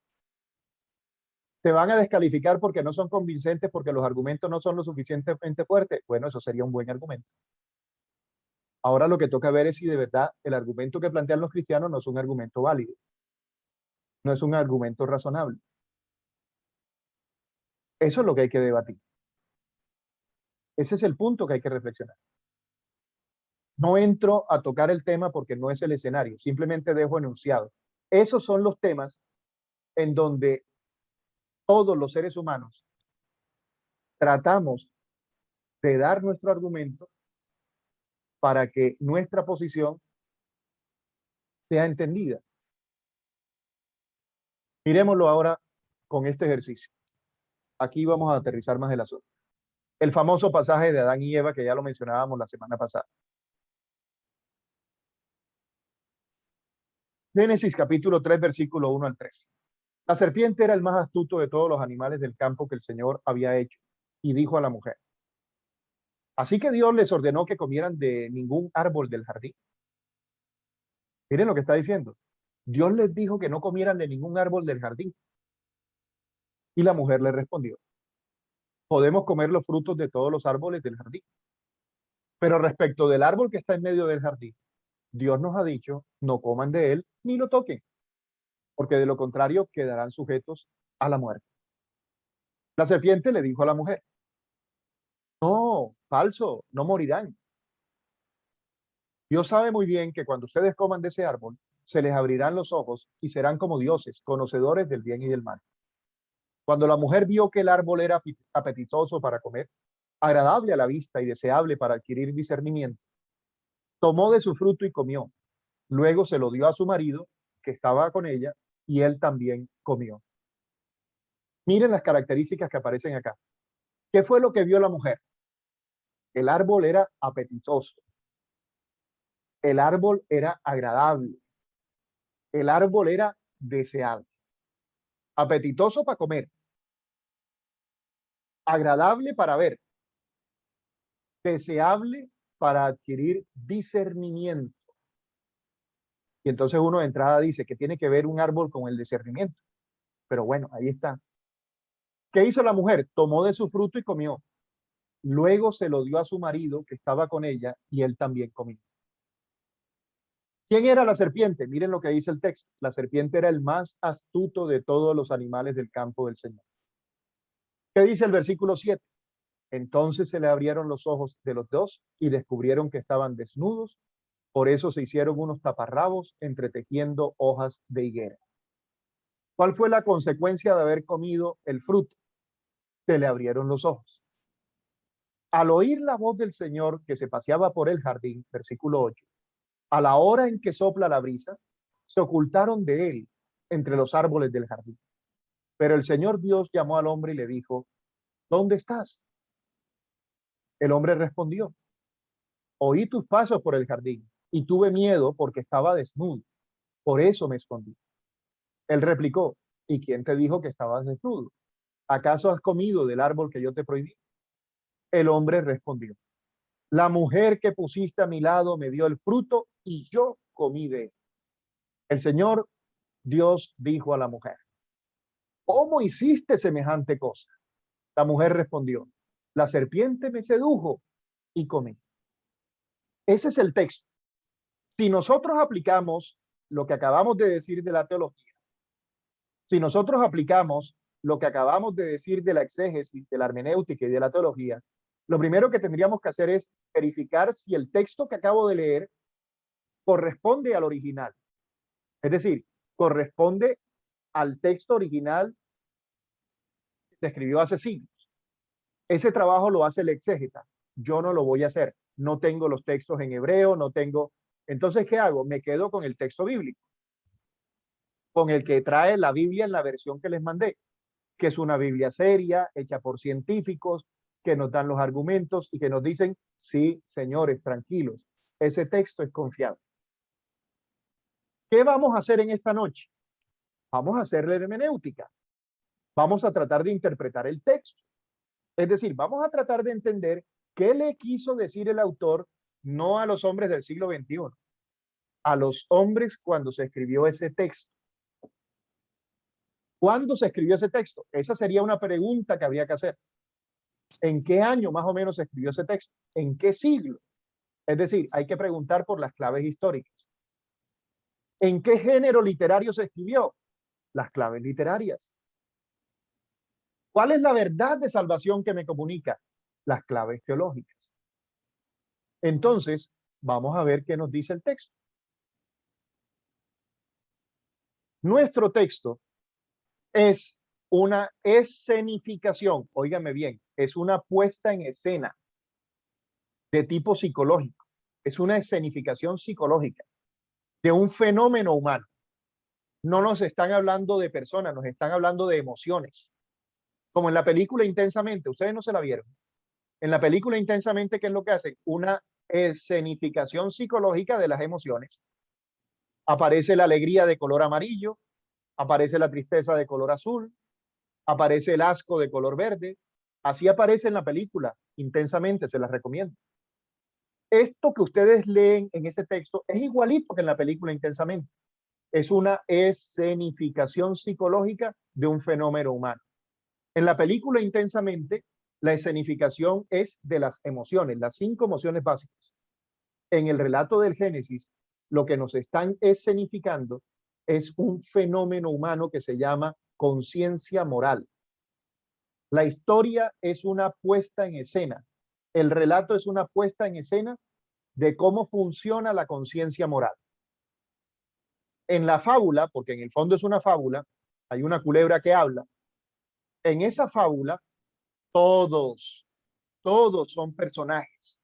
S1: ¿Te van a descalificar porque no son convincentes, porque los argumentos no son lo suficientemente fuertes? Bueno, eso sería un buen argumento. Ahora lo que toca ver es si de verdad el argumento que plantean los cristianos no es un argumento válido, no es un argumento razonable. Eso es lo que hay que debatir. Ese es el punto que hay que reflexionar. No entro a tocar el tema porque no es el escenario, simplemente dejo enunciado. Esos son los temas en donde todos los seres humanos tratamos de dar nuestro argumento para que nuestra posición sea entendida. Miremoslo ahora con este ejercicio. Aquí vamos a aterrizar más el asunto. El famoso pasaje de Adán y Eva que ya lo mencionábamos la semana pasada. Génesis capítulo 3, versículo 1 al 3. La serpiente era el más astuto de todos los animales del campo que el Señor había hecho y dijo a la mujer: así que Dios les ordenó que comieran de ningún árbol del jardín. Miren lo que está diciendo. Dios les dijo que no comieran de ningún árbol del jardín. Y la mujer le respondió: podemos comer los frutos de todos los árboles del jardín. Pero respecto del árbol que está en medio del jardín, Dios nos ha dicho, no coman de él ni lo toquen, porque de lo contrario quedarán sujetos a la muerte. La serpiente le dijo a la mujer: no, falso, no morirán. Dios sabe muy bien que cuando ustedes coman de ese árbol, se les abrirán los ojos y serán como dioses, conocedores del bien y del mal. Cuando la mujer vio que el árbol era apetitoso para comer, agradable a la vista y deseable para adquirir discernimiento, tomó de su fruto y comió. Luego se lo dio a su marido, que estaba con ella, y él también comió. Miren las características que aparecen acá. ¿Qué fue lo que vio la mujer? El árbol era apetitoso, el árbol era agradable, el árbol era deseable. Apetitoso para comer, agradable para ver, deseable para adquirir discernimiento. Y entonces uno de entrada dice que tiene que ver un árbol con el discernimiento. Pero bueno, ahí está. ¿Qué hizo la mujer? Tomó de su fruto y comió. Luego se lo dio a su marido que estaba con ella y él también comió. ¿Quién era la serpiente? Miren lo que dice el texto. La serpiente era el más astuto de todos los animales del campo del Señor. ¿Qué dice el versículo 7? Entonces se le abrieron los ojos de los dos y descubrieron que estaban desnudos. Por eso se hicieron unos taparrabos entretejiendo hojas de higuera. ¿Cuál fue la consecuencia de haber comido el fruto? Se le abrieron los ojos. Al oír la voz del Señor que se paseaba por el jardín, versículo 8, a la hora en que sopla la brisa, se ocultaron de él entre los árboles del jardín. Pero el Señor Dios llamó al hombre y le dijo: ¿dónde estás? El hombre respondió: oí tus pasos por el jardín y tuve miedo porque estaba desnudo. Por eso me escondí. Él replicó: ¿y quién te dijo que estabas desnudo? ¿Acaso has comido del árbol que yo te prohibí? El hombre respondió: La mujer que pusiste a mi lado me dio el fruto y yo comí de él. El Señor Dios dijo a la mujer, ¿cómo hiciste semejante cosa? La mujer respondió, la serpiente me sedujo y comí. Ese es el texto. Si nosotros aplicamos lo que acabamos de decir de la teología, si nosotros aplicamos lo que acabamos de decir de la exégesis, de la hermenéutica y de la teología, lo primero que tendríamos que hacer es verificar si el texto que acabo de leer corresponde al original. Es decir, corresponde al texto original que se escribió hace siglos. Ese trabajo lo hace el exégeta. Yo no lo voy a hacer. No tengo los textos en hebreo, no tengo. Entonces, ¿qué hago? Me quedo con el texto bíblico, con el que trae la Biblia en la versión que les mandé, que es una Biblia seria, hecha por científicos, que nos dan los argumentos y que nos dicen, sí, señores, tranquilos, ese texto es confiable. ¿Qué vamos a hacer en esta noche? Vamos a hacer la hermenéutica. Vamos a tratar de interpretar el texto. Es decir, vamos a tratar de entender qué le quiso decir el autor, no a los hombres del siglo XXI, a los hombres cuando se escribió ese texto. ¿Cuándo se escribió ese texto? Esa sería una pregunta que habría que hacer. ¿En qué año más o menos se escribió ese texto? ¿En qué siglo? Es decir, hay que preguntar por las claves históricas. ¿En qué género literario se escribió? Las claves literarias. ¿Cuál es la verdad de salvación que me comunica? Las claves teológicas. Entonces, vamos a ver qué nos dice el texto. Nuestro texto es una escenificación, óigame bien, es una puesta en escena de tipo psicológico, es una escenificación psicológica de un fenómeno humano. No nos están hablando de personas, nos están hablando de emociones. Como en la película Intensamente, ustedes no se la vieron. En la película Intensamente, ¿qué es lo que hacen? Una escenificación psicológica de las emociones. Aparece la alegría de color amarillo, aparece la tristeza de color azul, aparece el asco de color verde. Así aparece en la película Intensamente, se las recomiendo. Esto que ustedes leen en ese texto es igualito que en la película Intensamente. Es una escenificación psicológica de un fenómeno humano. En la película Intensamente, la escenificación es de las emociones, las 5 emociones básicas. En el relato del Génesis, lo que nos están escenificando es un fenómeno humano que se llama conciencia moral. La historia es una puesta en escena. El relato es una puesta en escena de cómo funciona la conciencia moral. En la fábula, porque en el fondo es una fábula, hay una culebra que habla. En esa fábula, todos son personajes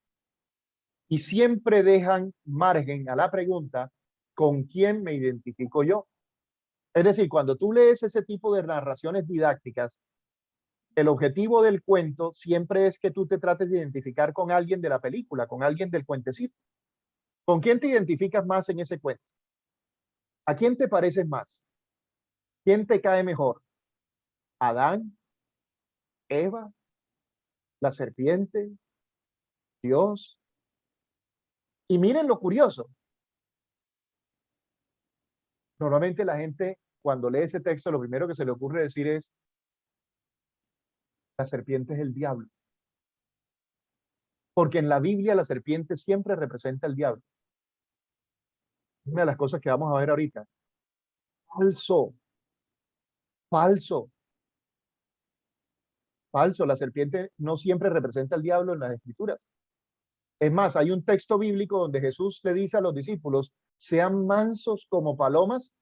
S1: y siempre dejan margen a la pregunta, ¿con quién me identifico yo? Es decir, cuando tú lees ese tipo de narraciones didácticas, el objetivo del cuento siempre es que tú te trates de identificar con alguien de la película, con alguien del cuentecito. ¿Con quién te identificas más en ese cuento? ¿A quién te pareces más? ¿Quién te cae mejor? ¿Adán? ¿Eva? ¿La serpiente? ¿Dios? Y miren lo curioso. Normalmente la gente cuando lee ese texto lo primero que se le ocurre decir es la serpiente es el diablo. Porque en la Biblia la serpiente siempre representa el diablo. Una de las cosas que vamos a ver ahorita. Falso, falso, falso. La serpiente no siempre representa al diablo en las escrituras. Es más, hay un texto bíblico donde Jesús le dice a los discípulos, sean mansos como palomas.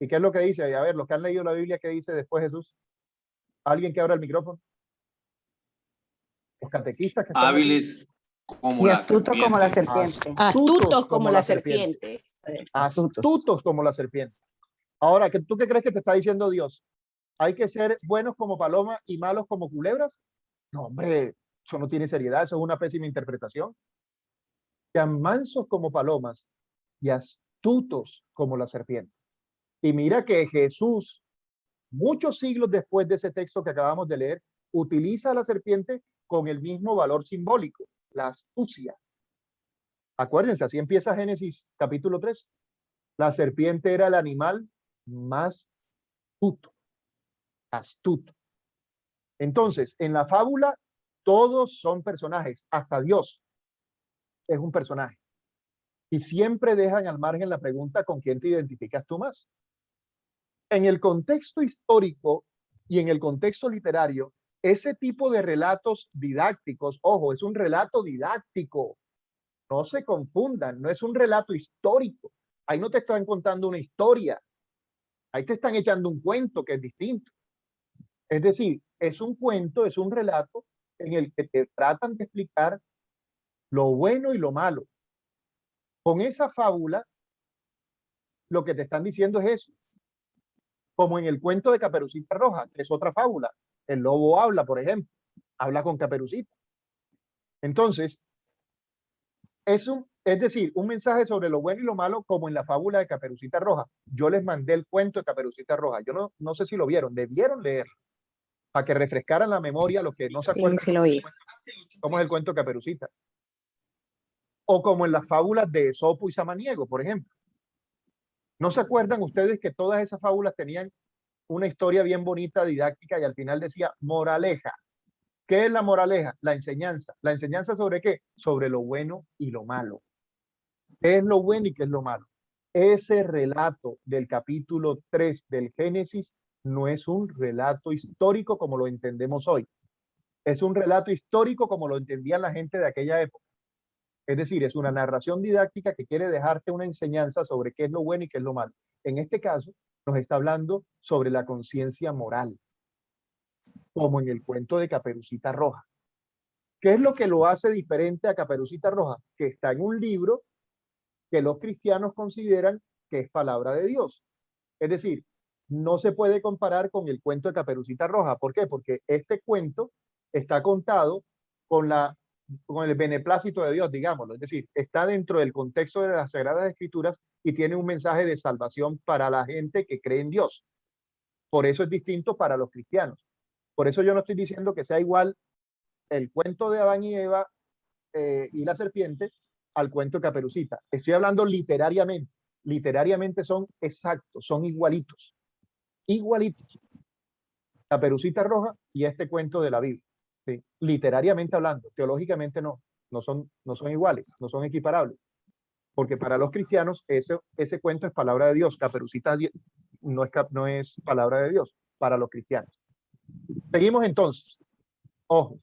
S1: ¿Y qué es lo que dice? A ver, los que han leído la Biblia, ¿qué dice después Jesús? ¿Alguien que abra el micrófono? Los catequistas que están aquí.
S2: Hábiles como
S3: Y
S2: la
S3: astuto como la
S2: serpiente.
S3: serpiente.
S4: Astutos como la serpiente.
S1: Astutos como la serpiente. Ahora, ¿tú qué crees que te está diciendo Dios? ¿Hay que ser buenos como paloma y malos como culebras? No, hombre, eso no tiene seriedad, eso es una pésima interpretación. Sean mansos como palomas y astutos como la serpiente. Y mira que Jesús, muchos siglos después de ese texto que acabamos de leer, utiliza a la serpiente con el mismo valor simbólico. la astucia. Acuérdense, así empieza Génesis capítulo 3. La serpiente era el animal más astuto. Entonces, en la fábula, todos son personajes, hasta Dios es un personaje. Y siempre dejan al margen la pregunta: ¿con quién te identificas tú más? En el contexto histórico y en el contexto literario, ese tipo de relatos didácticos, ojo, es un relato didáctico, no se confundan, no es un relato histórico. Ahí no te están contando una historia, ahí te están echando un cuento que es distinto. Es decir, es un cuento, es un relato en el que te tratan de explicar lo bueno y lo malo. Con esa fábula, lo que te están diciendo es eso. Como en el cuento de Caperucita Roja, que es otra fábula. El lobo habla, por ejemplo, habla con Caperucita. Entonces, es decir, un mensaje sobre lo bueno y lo malo, como en la fábula de Caperucita Roja. Yo les mandé el cuento de Caperucita Roja. Yo no sé si lo vieron, debieron leer para que refrescaran la memoria los que no se
S4: Sí,
S1: acuerdan
S4: sí lo vi.
S1: cómo es el cuento de Caperucita. O como en las fábulas de Esopo y Samaniego, por ejemplo. ¿No se acuerdan ustedes que todas esas fábulas tenían una historia bien bonita, didáctica, y al final decía moraleja? ¿Qué es la moraleja? La enseñanza. ¿La enseñanza sobre qué? Sobre lo bueno y lo malo. ¿Qué es lo bueno y qué es lo malo? Ese relato del capítulo 3 del Génesis no es un relato histórico como lo entendemos hoy. Es un relato histórico como lo entendían la gente de aquella época. Es decir, es una narración didáctica que quiere dejarte una enseñanza sobre qué es lo bueno y qué es lo malo. En este caso, nos está hablando sobre la conciencia moral, como en el cuento de Caperucita Roja. ¿Qué es lo que lo hace diferente a Caperucita Roja? Que está en un libro que los cristianos consideran que es palabra de Dios. Es decir, no se puede comparar con el cuento de Caperucita Roja. ¿Por qué? Porque este cuento está contado con con el beneplácito de Dios, digámoslo. Es decir, está dentro del contexto de las Sagradas Escrituras y tiene un mensaje de salvación para la gente que cree en Dios. Por eso es distinto para los cristianos. Por eso yo no estoy diciendo que sea igual el cuento de Adán y Eva y la serpiente al cuento de Caperucita. Estoy hablando literariamente. Literariamente son exactos, son igualitos. Igualitos. Caperucita Roja y este cuento de la Biblia. ¿Sí? Literariamente hablando, teológicamente no son iguales, no son equiparables. Porque para los cristianos ese cuento es palabra de Dios. Caperucita no es palabra de Dios para los cristianos. Seguimos entonces. Ojo,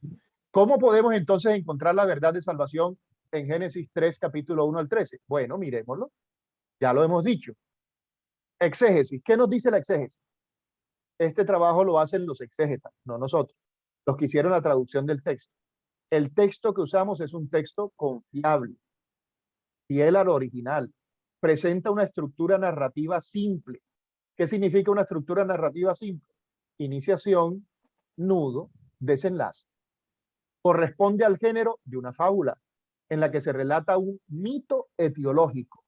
S1: ¿cómo podemos entonces encontrar la verdad de salvación en Génesis 3, capítulo 1 al 13? Bueno, miremoslo. Ya lo hemos dicho. Exégesis. ¿Qué nos dice la exégesis? Este trabajo lo hacen los exégetas, no nosotros, los que hicieron la traducción del texto. El texto que usamos es un texto confiable, fiel al original. Presenta una estructura narrativa simple. ¿Qué significa una estructura narrativa simple? Iniciación, nudo, desenlace. Corresponde al género de una fábula en la que se relata un mito etiológico.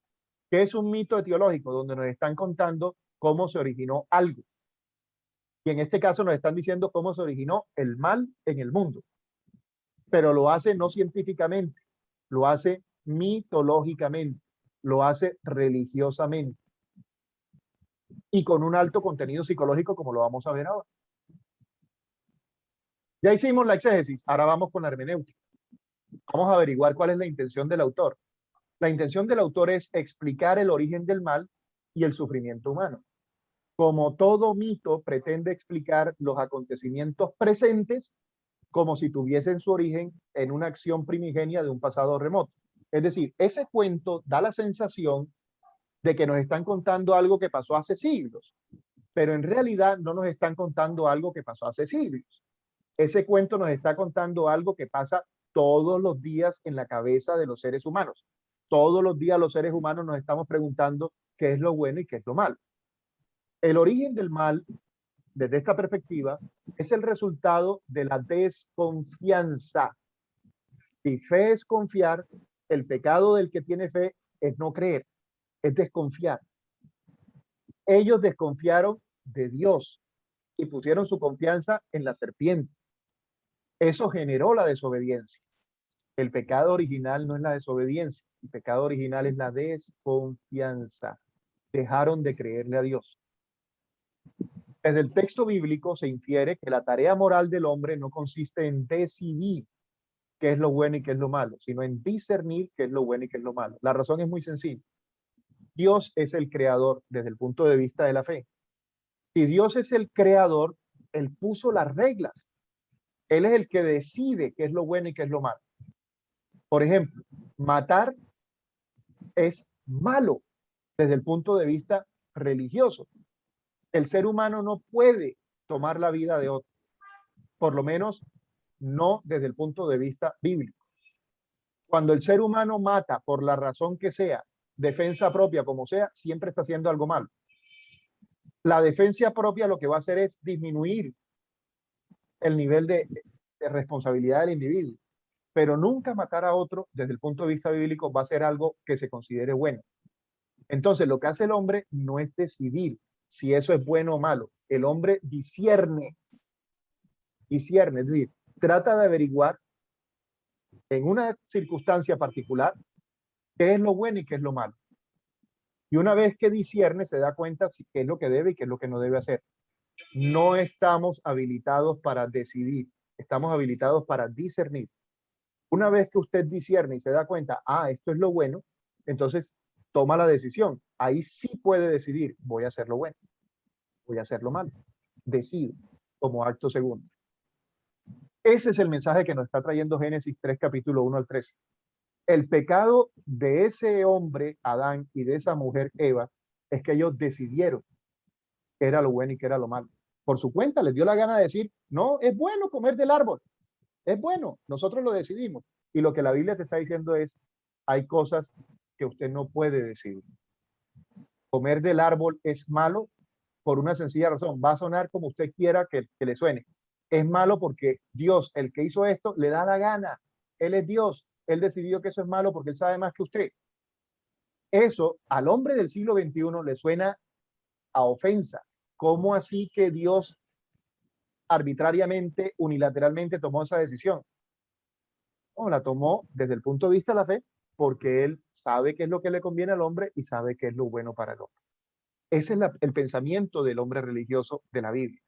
S1: ¿Qué es un mito etiológico? Donde nos están contando cómo se originó algo. Y en este caso nos están diciendo cómo se originó el mal en el mundo. Pero lo hace no científicamente, lo hace mitológicamente, lo hace religiosamente y con un alto contenido psicológico, como lo vamos a ver ahora. Ya hicimos la exégesis, ahora vamos con la hermenéutica. Vamos a averiguar cuál es la intención del autor. La intención del autor es explicar el origen del mal y el sufrimiento humano. Como todo mito, pretende explicar los acontecimientos presentes como si tuviesen su origen en una acción primigenia de un pasado remoto. Es decir, ese cuento da la sensación de que nos están contando algo que pasó hace siglos, pero en realidad no nos están contando algo que pasó hace siglos. Ese cuento nos está contando algo que pasa todos los días en la cabeza de los seres humanos. Todos los días los seres humanos nos estamos preguntando qué es lo bueno y qué es lo malo. El origen del mal, desde esta perspectiva, es el resultado de la desconfianza. Si fe es confiar, el pecado del que tiene fe es no creer, es desconfiar. Ellos desconfiaron de Dios y pusieron su confianza en la serpiente. Eso generó la desobediencia. El pecado original no es la desobediencia, el pecado original es la desconfianza. Dejaron de creerle a Dios. Desde el texto bíblico se infiere que la tarea moral del hombre no consiste en decidir qué es lo bueno y qué es lo malo, sino en discernir qué es lo bueno y qué es lo malo. La razón es muy sencilla. Dios es el creador desde el punto de vista de la fe. Si Dios es el creador, Él puso las reglas. Él es el que decide qué es lo bueno y qué es lo malo. Por ejemplo, matar es malo desde el punto de vista religioso. El ser humano no puede tomar la vida de otro, por lo menos no desde el punto de vista bíblico. Cuando el ser humano mata por la razón que sea, defensa propia como sea, siempre está haciendo algo malo. La defensa propia lo que va a hacer es disminuir el nivel de responsabilidad del individuo, pero nunca matar a otro desde el punto de vista bíblico va a ser algo que se considere bueno. Entonces, lo que hace el hombre no es decidir si eso es bueno o malo. El hombre discierne, es decir, trata de averiguar en una circunstancia particular qué es lo bueno y qué es lo malo. Y una vez que discierne, se da cuenta si qué es lo que debe y qué es lo que no debe hacer. No estamos habilitados para decidir, estamos habilitados para discernir. Una vez que usted discierne y se da cuenta, esto es lo bueno, entonces toma la decisión. Ahí sí puede decidir, voy a hacer lo bueno, voy a hacer lo malo. Decido como acto segundo. Ese es el mensaje que nos está trayendo Génesis 3, capítulo 1 al 3. El pecado de ese hombre, Adán, y de esa mujer, Eva, es que ellos decidieron qué era lo bueno y qué era lo malo. Por su cuenta, les dio la gana de decir, no, es bueno comer del árbol. Es bueno, nosotros lo decidimos. Y lo que la Biblia te está diciendo es, hay cosas que usted no puede decidir. Comer del árbol es malo por una sencilla razón. Va a sonar como usted quiera que le suene. Es malo porque Dios, el que hizo esto, le da la gana. Él es Dios. Él decidió que eso es malo porque él sabe más que usted. Eso al hombre del siglo XXI le suena a ofensa. ¿Cómo así que Dios arbitrariamente, unilateralmente tomó esa decisión? No, la tomó desde el punto de vista de la fe porque él sabe qué es lo que le conviene al hombre y sabe qué es lo bueno para el hombre. Ese es el pensamiento del hombre religioso de la Biblia.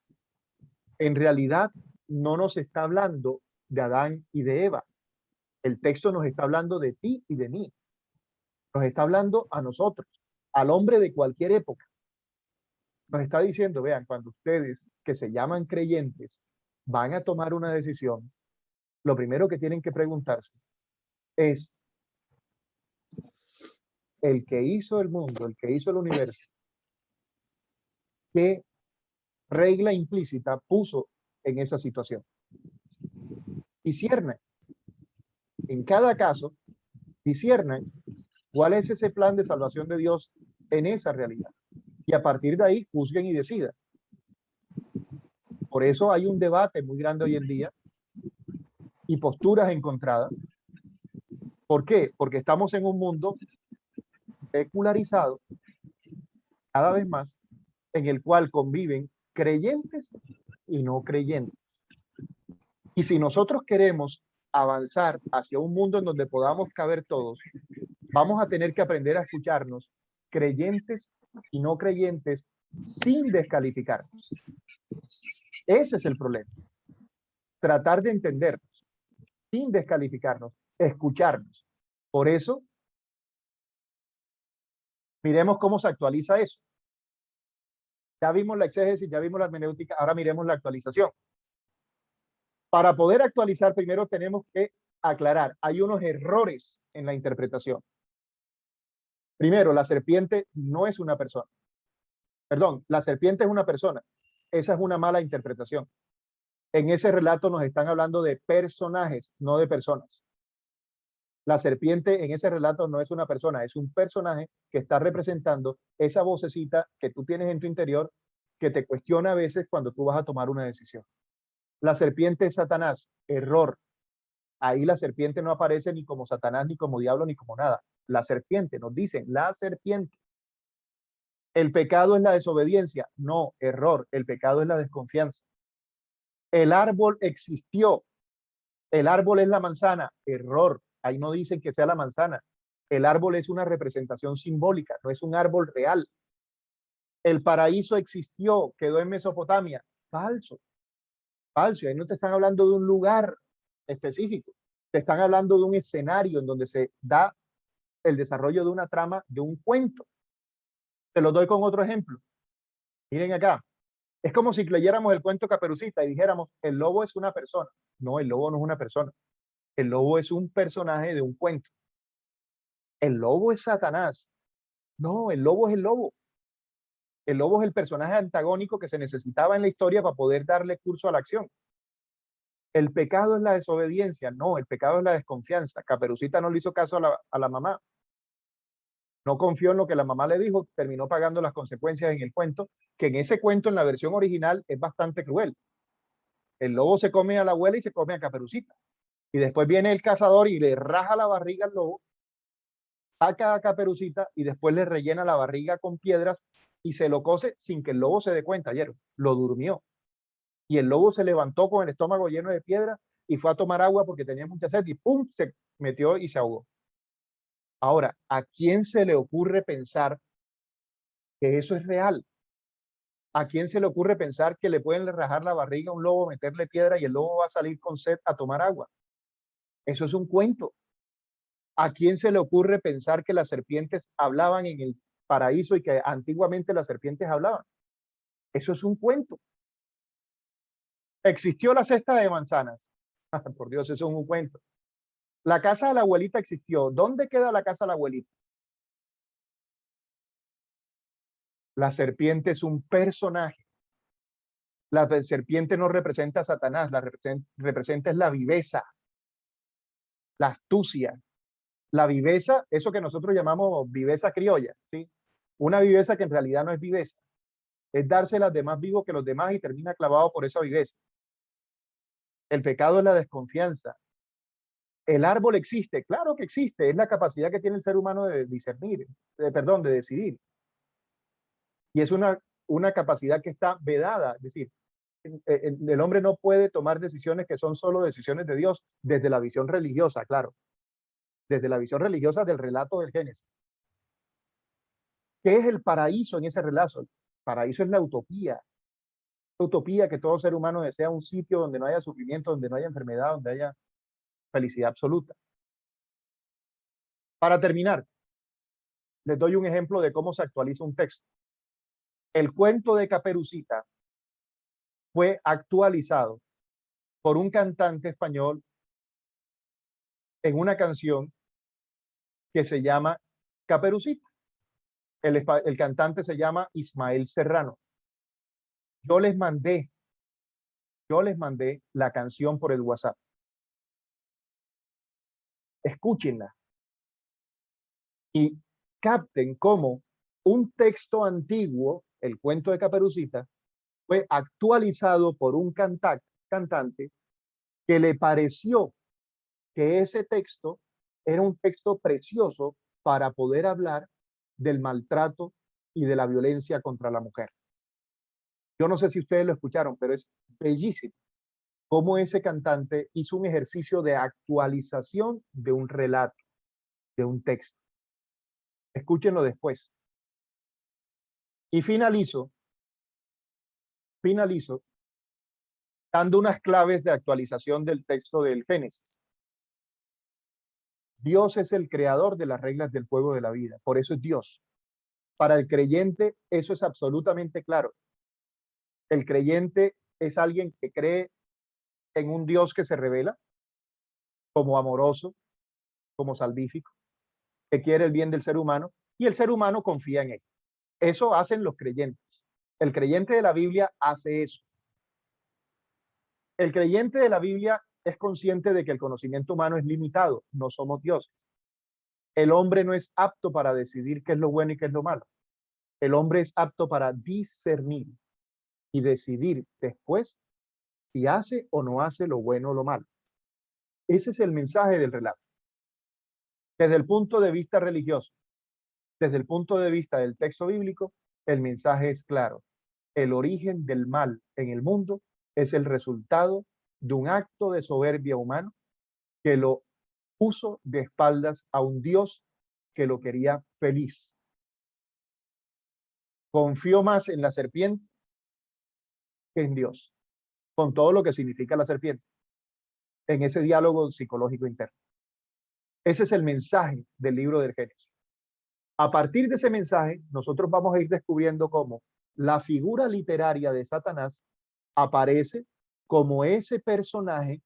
S1: En realidad no nos está hablando de Adán y de Eva. El texto nos está hablando de ti y de mí. Nos está hablando a nosotros, al hombre de cualquier época. Nos está diciendo, vean, cuando ustedes que se llaman creyentes van a tomar una decisión, lo primero que tienen que preguntarse es, el que hizo el mundo, el que hizo el universo, ¿qué regla implícita puso en esa situación? Disciernan. En cada caso, disciernan cuál es ese plan de salvación de Dios en esa realidad. Y a partir de ahí, juzguen y decidan. Por eso hay un debate muy grande hoy en día y posturas encontradas. ¿Por qué? Porque estamos en un mundo secularizado cada vez más, en el cual conviven creyentes y no creyentes. Y si nosotros queremos avanzar hacia un mundo en donde podamos caber todos, vamos a tener que aprender a escucharnos creyentes y no creyentes sin descalificarnos. Ese es el problema. Tratar de entendernos sin descalificarnos, escucharnos. Por eso, miremos cómo se actualiza eso. Ya vimos la exégesis, ya vimos la hermenéutica, ahora miremos la actualización. Para poder actualizar, primero tenemos que aclarar, hay unos errores en la interpretación. Primero, la serpiente no es una persona. Perdón, la serpiente es una persona. Esa es una mala interpretación. En ese relato nos están hablando de personajes, no de personas. La serpiente en ese relato no es una persona, es un personaje que está representando esa vocecita que tú tienes en tu interior que te cuestiona a veces cuando tú vas a tomar una decisión. La serpiente es Satanás, error. Ahí la serpiente no aparece ni como Satanás, ni como diablo, ni como nada. La serpiente, nos dicen, la serpiente. ¿El pecado es la desobediencia? No, error. El pecado es la desconfianza. El árbol existió. El árbol es la manzana. Error. Ahí no dicen que sea la manzana. El árbol es una representación simbólica, no es un árbol real. El paraíso existió, quedó en Mesopotamia. Falso, falso. Ahí no te están hablando de un lugar específico. Te están hablando de un escenario en donde se da el desarrollo de una trama, de un cuento. Te lo doy con otro ejemplo. Miren acá. Es como si leyéramos el cuento Caperucita y dijéramos, el lobo es una persona. No, el lobo no es una persona. El lobo es un personaje de un cuento. El lobo es Satanás. No, el lobo es el lobo. El lobo es el personaje antagónico que se necesitaba en la historia para poder darle curso a la acción. El pecado es la desobediencia. No, el pecado es la desconfianza. Caperucita no le hizo caso a la mamá. No confió en lo que la mamá le dijo, terminó pagando las consecuencias en el cuento, que en ese cuento, en la versión original, es bastante cruel. El lobo se come a la abuela y se come a Caperucita. Y después viene el cazador y le raja la barriga al lobo, saca a Caperucita y después le rellena la barriga con piedras y se lo cose sin que el lobo se dé cuenta. Ayer lo durmió. Y el lobo se levantó con el estómago lleno de piedras y fue a tomar agua porque tenía mucha sed y ¡pum! Se metió y se ahogó. Ahora, ¿a quién se le ocurre pensar que eso es real? ¿A quién se le ocurre pensar que le pueden rajar la barriga a un lobo, meterle piedra y el lobo va a salir con sed a tomar agua? Eso es un cuento. ¿A quién se le ocurre pensar que las serpientes hablaban en el paraíso y que antiguamente las serpientes hablaban? Eso es un cuento. ¿Existió la cesta de manzanas? Por Dios, eso es un cuento. La casa de la abuelita existió. ¿Dónde queda la casa de la abuelita? La serpiente es un personaje. La serpiente no representa a Satanás, la representa es la viveza, la astucia. La viveza, eso que nosotros llamamos viveza criolla, ¿sí? Una viveza que en realidad no es viveza. Es dárselas de más vivo que los demás y termina clavado por esa viveza. El pecado es la desconfianza. El árbol existe, claro que existe, es la capacidad que tiene el ser humano de discernir, de decidir. Y es una capacidad que está vedada, es decir, el hombre no puede tomar decisiones que son solo decisiones de Dios desde la visión religiosa, claro, desde la visión religiosa del relato del Génesis. ¿Qué es el paraíso en ese relato? El paraíso es la utopía que todo ser humano desea, un sitio donde no haya sufrimiento, donde no haya enfermedad, donde haya felicidad absoluta. Para terminar, les doy un ejemplo de cómo se actualiza un texto. El cuento de Caperucita fue actualizado por un cantante español en una canción que se llama Caperucita. El cantante se llama Ismael Serrano. Yo les mandé la canción por el WhatsApp. Escúchenla y capten cómo un texto antiguo, el cuento de Caperucita, fue actualizado por un cantante que le pareció que ese texto era un texto precioso para poder hablar del maltrato y de la violencia contra la mujer. Yo no sé si ustedes lo escucharon, pero es bellísimo cómo ese cantante hizo un ejercicio de actualización de un relato, de un texto. Escúchenlo después. Y finalizo dando unas claves de actualización del texto del Génesis. Dios es el creador de las reglas del juego de la vida, por eso es Dios. Para el creyente eso es absolutamente claro. El creyente es alguien que cree en un Dios que se revela como amoroso, como salvífico, que quiere el bien del ser humano y el ser humano confía en él. Eso hacen los creyentes. El creyente de la Biblia hace eso. El creyente de la Biblia es consciente de que el conocimiento humano es limitado, no somos dioses. El hombre no es apto para decidir qué es lo bueno y qué es lo malo. El hombre es apto para discernir y decidir después si hace o no hace lo bueno o lo malo. Ese es el mensaje del relato. Desde el punto de vista religioso, desde el punto de vista del texto bíblico, el mensaje es claro. El origen del mal en el mundo es el resultado de un acto de soberbia humano que lo puso de espaldas a un Dios que lo quería feliz. Confió más en la serpiente que en Dios, con todo lo que significa la serpiente, en ese diálogo psicológico interno. Ese es el mensaje del libro del Génesis. A partir de ese mensaje, nosotros vamos a ir descubriendo cómo la figura literaria de Satanás aparece como ese personaje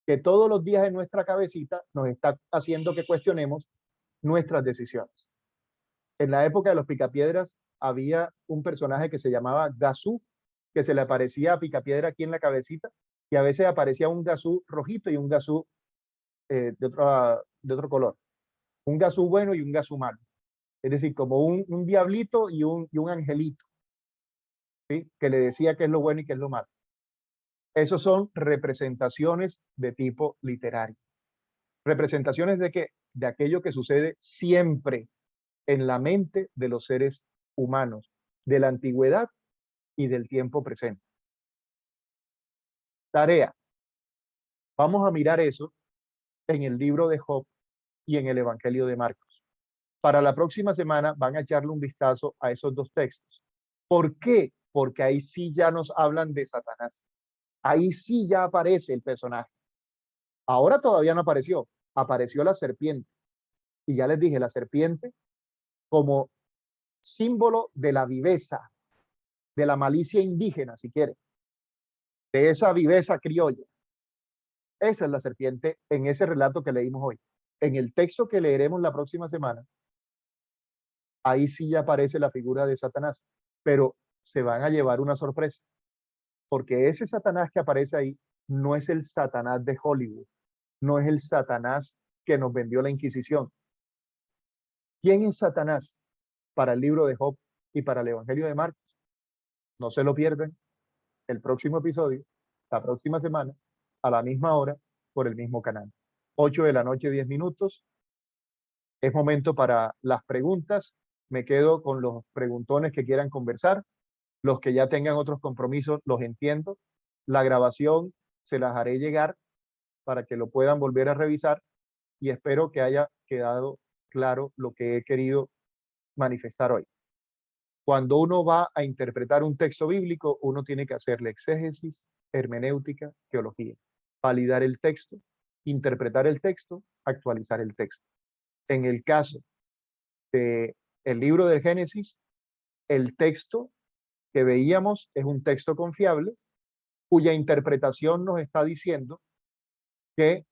S1: que todos los días en nuestra cabecita nos está haciendo que cuestionemos nuestras decisiones. En la época de los Picapiedras había un personaje que se llamaba Gazú, que se le aparecía a Picapiedra aquí en la cabecita, y a veces aparecía un Gazú rojito y un Gazú de otro color. Un Gazú bueno y un Gazú malo. Es decir, como un diablito y un angelito, ¿sí? Que le decía qué es lo bueno y qué es lo malo. Esos son representaciones de tipo literario. ¿Representaciones de qué? De aquello que sucede siempre en la mente de los seres humanos, de la antigüedad y del tiempo presente. Tarea. Vamos a mirar eso en el libro de Job y en el Evangelio de Marcos. Para la próxima semana van a echarle un vistazo a esos dos textos. ¿Por qué? Porque ahí sí ya nos hablan de Satanás. Ahí sí ya aparece el personaje. Ahora todavía no apareció. Apareció la serpiente. Y ya les dije, la serpiente como símbolo de la viveza, de la malicia indígena, si quiere, de esa viveza criolla. Esa es la serpiente en ese relato que leímos hoy. En el texto que leeremos la próxima semana, ahí sí ya aparece la figura de Satanás, pero se van a llevar una sorpresa, porque ese Satanás que aparece ahí no es el Satanás de Hollywood, no es el Satanás que nos vendió la Inquisición. ¿Quién es Satanás para el libro de Job y para el Evangelio de Marcos? No se lo pierdan el próximo episodio, la próxima semana, a la misma hora, por el mismo canal. 8 de la noche, 10 minutos. Es momento para las preguntas. Me quedo con los preguntones que quieran conversar. Los que ya tengan otros compromisos, los entiendo. La grabación se las haré llegar para que lo puedan volver a revisar y espero que haya quedado claro lo que he querido manifestar hoy. Cuando uno va a interpretar un texto bíblico, uno tiene que hacerle exégesis, hermenéutica, teología, validar el texto, interpretar el texto, actualizar el texto. En el caso del libro del Génesis, el texto que veíamos es un texto confiable, cuya interpretación nos está diciendo que,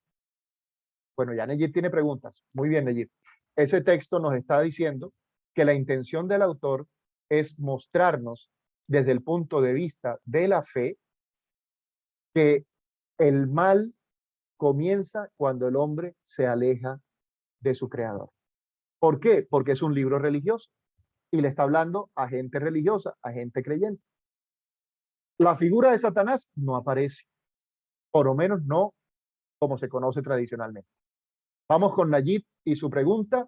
S1: bueno, ya Neyit tiene preguntas. Muy bien, Neyit. Ese texto nos está diciendo que la intención del autor es mostrarnos desde el punto de vista de la fe que el mal comienza cuando el hombre se aleja de su creador. ¿Por qué? Porque es un libro religioso y le está hablando a gente religiosa, a gente creyente. La figura de Satanás no aparece, por lo menos no como se conoce tradicionalmente. Vamos con Nayib y su pregunta.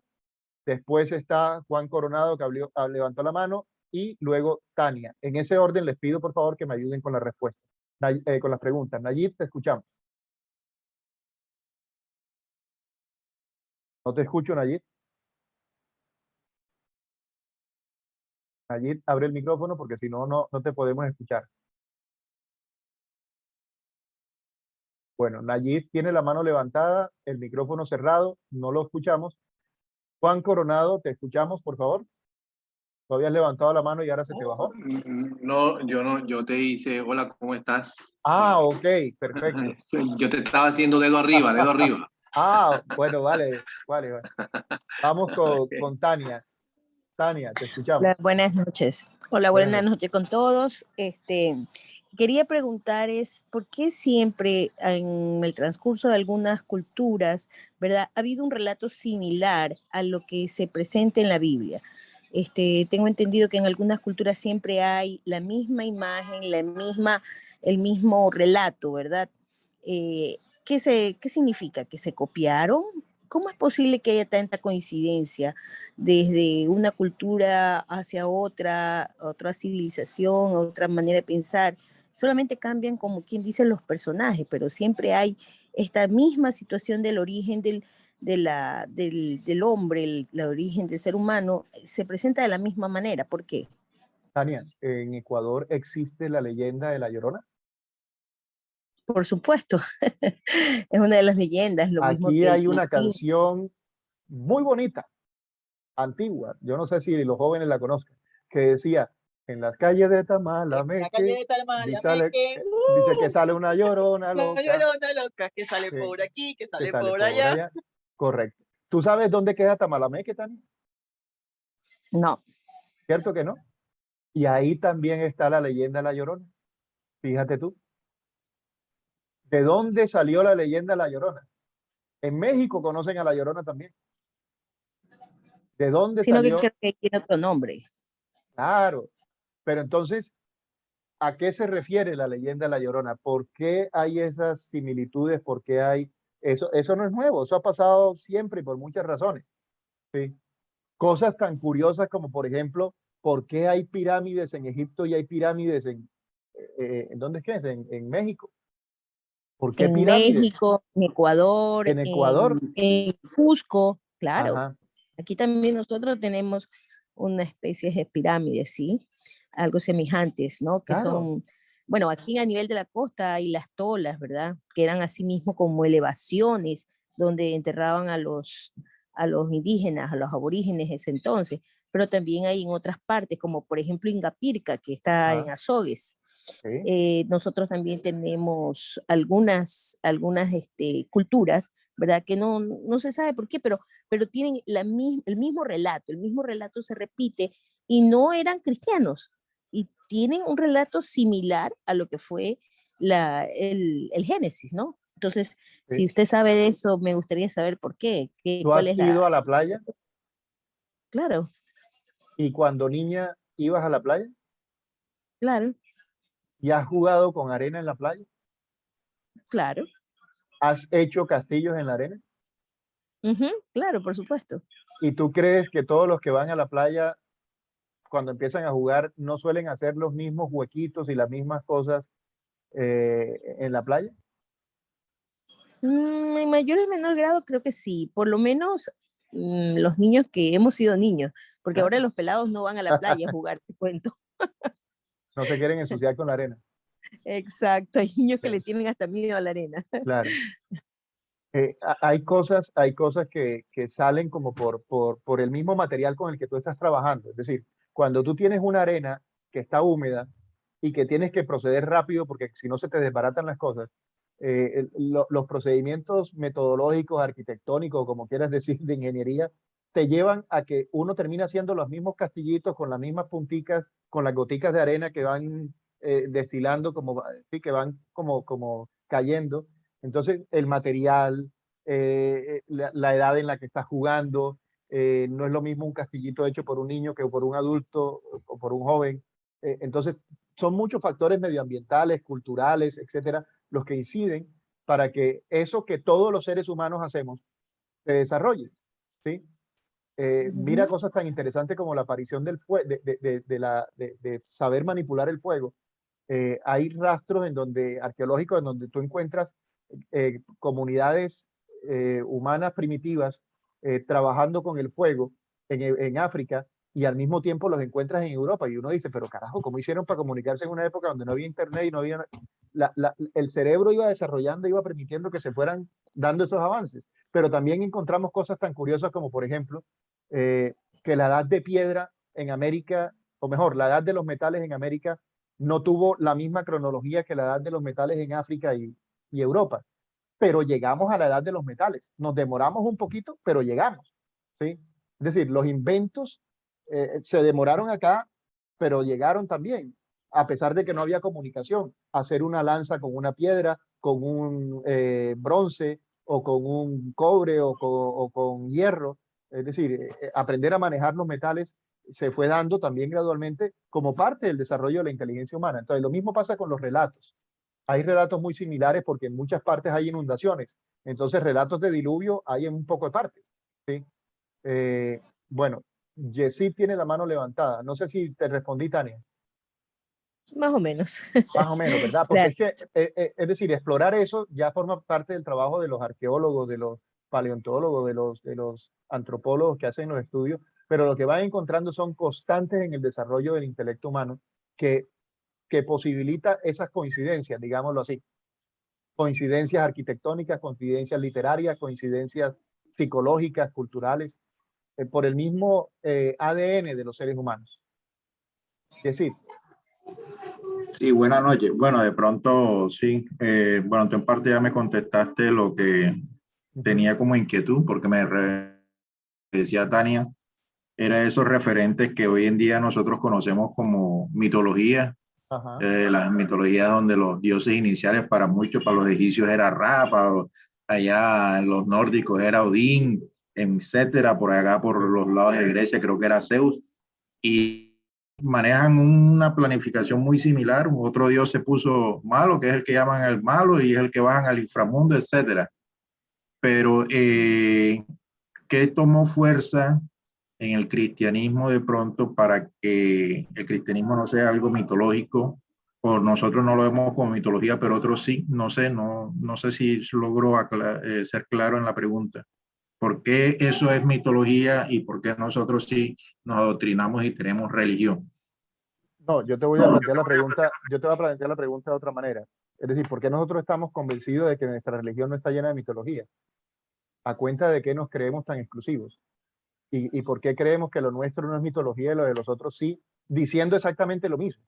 S1: Después está Juan Coronado, que levantó la mano, y luego Tania. En ese orden les pido por favor que me ayuden con la respuesta, con las preguntas. Nayib, te escuchamos. No te escucho, Nayib. Nayib, abre el micrófono porque si no, no te podemos escuchar. Bueno, Nayib tiene la mano levantada, el micrófono cerrado, no lo escuchamos. Juan Coronado, te escuchamos, por favor. Tú habías levantado la mano y ahora se te bajó.
S2: No, yo te hice, hola, ¿cómo estás?
S1: Ah, ok, perfecto.
S2: Yo te estaba haciendo dedo arriba, dedo arriba.
S1: Ah, bueno, vale. Vamos con Tania. Tania, te escuchamos.
S4: Hola, buenas noches. Hola, buenas noches con todos. Quería preguntar ¿por qué siempre en el transcurso de algunas culturas, ¿verdad? Ha habido un relato similar a lo que se presenta en la Biblia? Tengo entendido que en algunas culturas siempre hay la misma imagen, el mismo relato, ¿verdad? ¿Qué significa? ¿Que se copiaron? ¿Cómo es posible que haya tanta coincidencia desde una cultura hacia otra civilización, otra manera de pensar? Solamente cambian, como quien dice, los personajes, pero siempre hay esta misma situación del origen del hombre, el origen del ser humano, se presenta de la misma manera. ¿Por qué?
S1: Tania, ¿en Ecuador existe la leyenda de La Llorona?
S4: Por supuesto, es una de las leyendas, lo mismo
S1: Aquí
S4: que el
S1: hay una
S4: Quintín.
S1: canción muy bonita, antigua, yo no sé si los jóvenes la conozcan, que decía, en las calles de
S3: En la calle
S1: Tamalameque,
S3: de Talamanca,
S1: dice que sale una llorona
S3: la
S1: loca,
S3: llorona loca que sale
S1: que,
S3: por aquí, que
S1: que
S3: sale
S1: sale
S3: por
S1: por
S3: allá.
S1: allá. Correcto. ¿Tú sabes dónde queda Tamalameque, Tania?
S4: No,
S1: ¿Cierto que no? Y ahí también está la leyenda de La Llorona. Fíjate tú. ¿De dónde salió la leyenda de La Llorona? En México conocen a La Llorona también. ¿De dónde
S4: sino que
S1: salió?
S4: creo que tiene otro nombre.
S1: Claro. Pero entonces, ¿a qué se refiere la leyenda de La Llorona? ¿Por qué hay esas similitudes? ¿Por qué hay eso? Eso no es nuevo, eso ha pasado siempre y por muchas razones. ¿Sí? Cosas tan curiosas como, por ejemplo, ¿por qué hay pirámides en Egipto y hay pirámides ¿en dónde es que es? En México. ¿Por qué
S4: En
S1: pirámides?
S4: México, en Ecuador,
S1: En Ecuador.
S4: en Cusco, claro.
S1: Ajá,
S4: Aquí también nosotros tenemos una especie de pirámides, ¿sí? Algo semejantes, ¿no? Que
S1: claro,
S4: son, bueno, aquí a nivel de la costa hay las tolas, ¿verdad? Que eran así mismo como elevaciones donde enterraban a los indígenas, a los aborígenes ese entonces, pero también hay en otras partes, como por ejemplo Ingapirca, que está en
S1: ajá,
S4: Azogues.
S1: sí,
S4: Nosotros también tenemos algunas culturas, ¿verdad? Que no se sabe por qué, pero tienen el mismo relato se repite y no eran cristianos y tienen un relato similar a lo que fue el Génesis, ¿no? Entonces, si
S1: sí.
S4: usted sabe de eso, me gustaría saber por qué,
S1: ¿Tú
S4: cuál
S1: has
S4: es
S1: ido a la playa
S4: Claro,
S1: y cuando niña ibas a la playa
S4: claro,
S1: y has jugado con arena en la playa?
S4: claro,
S1: ¿Has hecho castillos en la arena?
S4: ujú, claro, por supuesto.
S1: ¿Y tú crees que todos los que van a la playa cuando empiezan a jugar no suelen hacer los mismos huequitos y las mismas cosas en la playa?
S4: En mayor o menor grado creo que sí, por lo menos los niños que hemos sido niños, porque ahora
S1: Claro.
S4: los pelados no van a la playa a jugar, te cuento.
S1: No se quieren ensuciar con la arena.
S4: Exacto, hay niños que le
S1: Sí,
S4: tienen hasta miedo a la arena.
S1: claro. Hay cosas que salen como por el mismo material con el que tú estás trabajando. Es decir, cuando tú tienes una arena que está húmeda y que tienes que proceder rápido porque si no se te desbaratan las cosas, los procedimientos metodológicos, arquitectónicos, como quieras decir, de ingeniería, te llevan a que uno termina haciendo los mismos castillitos con las mismas punticas, con las goticas de arena que van destilando, como, sí, que van como cayendo. Entonces, el material, la edad en la que estás jugando, no es lo mismo un castillito hecho por un niño que por un adulto o por un joven. Entonces, son muchos factores medioambientales, culturales, etcétera, los que inciden para que eso que todos los seres humanos hacemos se desarrolle. ¿Sí? Mira
S4: Ujú.
S1: cosas tan interesantes como la aparición del fuego, de saber manipular el fuego. Hay rastros en donde, arqueológicos, en donde tú encuentras comunidades humanas primitivas trabajando con el fuego en África y al mismo tiempo los encuentras en Europa y uno dice, pero carajo, ¿cómo hicieron para comunicarse en una época donde no había internet y no había... el cerebro iba desarrollando, iba permitiendo que se fueran dando esos avances, pero también encontramos cosas tan curiosas como, por ejemplo, eh, que la edad de piedra en América, o mejor, la edad de los metales en América no tuvo la misma cronología que la edad de los metales en África y Europa, pero llegamos a la edad de los metales. Nos demoramos un poquito, pero llegamos, ¿sí? Es decir, los inventos se demoraron acá, pero llegaron también, a pesar de que no había comunicación. Hacer una lanza con una piedra, con un bronce, o con un cobre, o con hierro. Es decir, aprender a manejar los metales se fue dando también gradualmente como parte del desarrollo de la inteligencia humana. Entonces, lo mismo pasa con los relatos. Hay relatos muy similares porque en muchas partes hay inundaciones. Entonces, relatos de diluvio hay en un poco de partes. ¿Sí? Bueno, Yesid tiene la mano levantada. No sé si te respondí, Tania.
S4: Más o menos.
S1: Más o menos, ¿verdad? Porque
S4: Claro.
S1: es que, es decir, explorar eso ya forma parte del trabajo de los arqueólogos, de los paleontólogos, de los antropólogos que hacen los estudios, pero lo que van encontrando son constantes en el desarrollo del intelecto humano que, que posibilita esas coincidencias, digámoslo así. Coincidencias arquitectónicas, coincidencias literarias, coincidencias psicológicas, culturales, por el mismo ADN de los seres humanos. Es decir,
S5: Sí, buenas noches. Bueno, de pronto sí. Bueno, tú en parte ya me contestaste lo que tenía como inquietud, porque decía Tania, era esos referentes que hoy en día nosotros conocemos como mitología,
S1: ajá,
S5: las mitologías donde los dioses iniciales para muchos, para los egipcios era Ra, allá en los nórdicos era Odín, etcétera, por acá por los lados de Grecia creo que era Zeus, y manejan una planificación muy similar. Otro dios se puso malo, que es el que llaman el malo, y es el que bajan al inframundo, etcétera. Pero, ¿qué tomó fuerza en el cristianismo de pronto para que el cristianismo no sea algo mitológico? O nosotros no lo vemos como mitología, pero otros sí. No sé, no sé si logro ser claro en la pregunta. ¿Por qué eso es mitología y por qué nosotros sí nos adoctrinamos y tenemos religión?
S1: no, yo te voy a plantear la pregunta, yo te voy a plantear la pregunta de otra manera. Es decir, ¿por qué nosotros estamos convencidos de que nuestra religión no está llena de mitología? ¿A cuenta de qué nos creemos tan exclusivos? ¿Y por qué creemos que lo nuestro no es mitología y lo de los otros sí, diciendo exactamente lo mismo?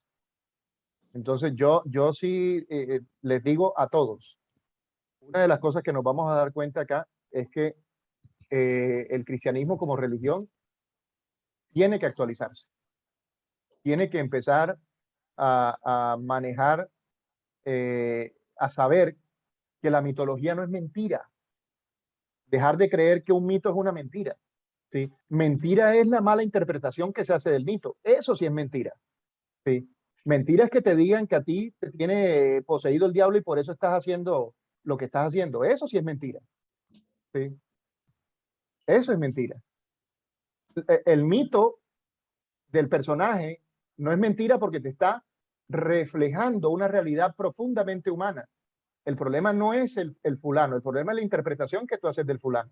S1: Entonces yo sí les digo a todos, una de las cosas que nos vamos a dar cuenta acá es que el cristianismo como religión tiene que actualizarse, tiene que empezar a manejar, a saber que la mitología no es mentira, dejar de creer que un mito es una mentira. ¿Sí? Mentira es la mala interpretación que se hace del mito, eso sí es mentira. ¿Sí? Mentira es que te digan que a ti te tiene poseído el diablo y por eso estás haciendo lo que estás haciendo, eso sí es mentira. ¿Sí? Eso es mentira. El mito del personaje no es mentira porque te está reflejando una realidad profundamente humana. El problema no es el fulano, el problema es la interpretación que tú haces del fulano.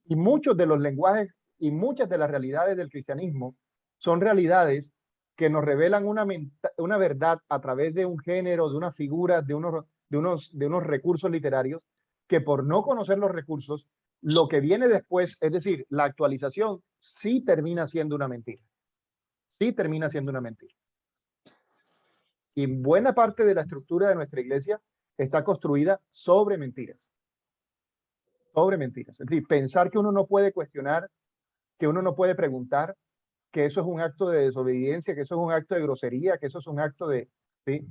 S1: Y muchos de los lenguajes y muchas de las realidades del cristianismo son realidades que nos revelan una verdad a través de un género, de una figura, de unos recursos literarios, que por no conocer los recursos, lo que viene después, es decir, la actualización, sí termina siendo una mentira. Sí termina siendo una mentira. Y buena parte de la estructura de nuestra iglesia está construida sobre mentiras. Sobre mentiras. Es decir, pensar que uno no puede cuestionar, que uno no puede preguntar, que eso es un acto de desobediencia, que eso es un acto de grosería, que eso es un acto de... ¿sí?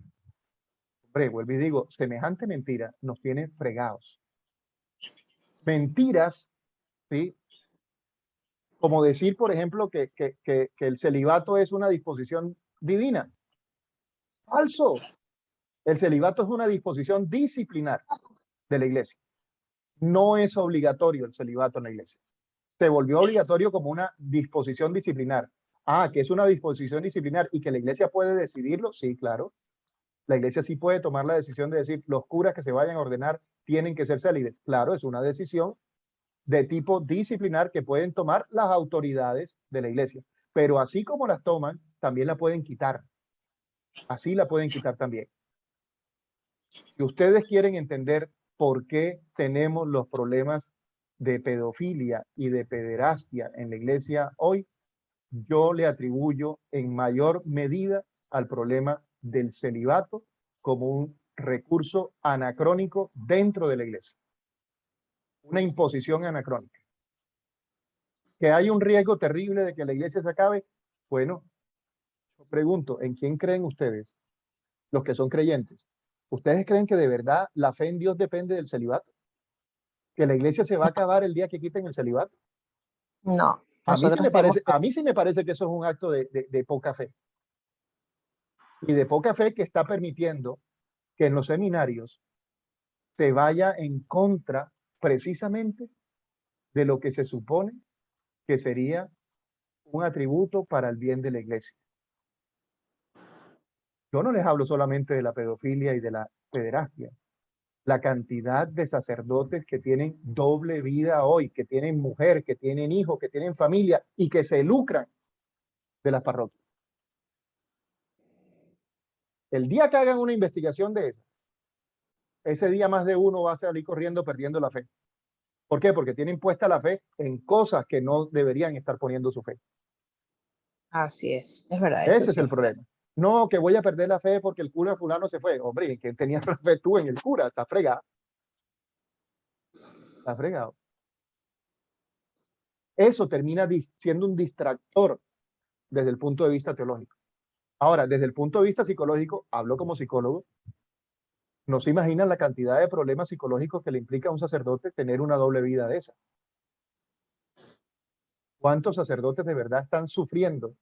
S1: Hombre, vuelvo y digo, semejante mentira nos tiene fregados. Mentiras, ¿sí? Como decir, por ejemplo, que el celibato es una disposición divina. Falso. El celibato es una disposición disciplinar de la iglesia. No es obligatorio el celibato en la iglesia. Se volvió obligatorio como una disposición disciplinar. Ah, que es una disposición disciplinar y que la iglesia puede decidirlo. Sí, claro. La iglesia sí puede tomar la decisión de decir los curas que se vayan a ordenar tienen que ser célibes. Claro, es una decisión de tipo disciplinar que pueden tomar las autoridades de la iglesia. Pero así como las toman, también la pueden quitar. Así la pueden quitar también. Si ustedes quieren entender por qué tenemos los problemas de pedofilia y de pederastia en la iglesia hoy, yo le atribuyo en mayor medida al problema del celibato como un recurso anacrónico dentro de la iglesia. Una imposición anacrónica. Que hay un riesgo terrible de que la iglesia se acabe. Bueno, yo pregunto, ¿en quién creen ustedes, los que son creyentes? ¿Ustedes creen que de verdad la fe en Dios depende del celibato? ¿Que la iglesia se va a acabar el día que quiten el celibato?
S4: No,
S1: A mí sí
S4: nosotros
S1: me
S4: creemos
S1: parece, a mí sí me parece que eso es un acto de poca fe. Y de poca fe que está permitiendo que en los seminarios se vaya en contra precisamente de lo que se supone que sería un atributo para el bien de la iglesia. Yo no les hablo solamente de la pedofilia y de la pederastia. La cantidad de sacerdotes que tienen doble vida hoy, que tienen mujer, que tienen hijos, que tienen familia y que se lucran de las parroquias. El día que hagan una investigación de esas, ese día más de uno va a salir corriendo perdiendo la fe. ¿Por qué? Porque tienen puesta la fe en cosas que no deberían estar poniendo su fe.
S3: Así es verdad.
S1: Ese es el problema. No, que voy a perder la fe porque el cura fulano se fue. Hombre, que tenías la fe tú en el cura, está fregado. Está fregado. Eso termina siendo un distractor desde el punto de vista teológico. Ahora, desde el punto de vista psicológico, hablo como psicólogo, no se imaginan la cantidad de problemas psicológicos que le implica a un sacerdote tener una doble vida de esa. ¿Cuántos sacerdotes de verdad están sufriendo?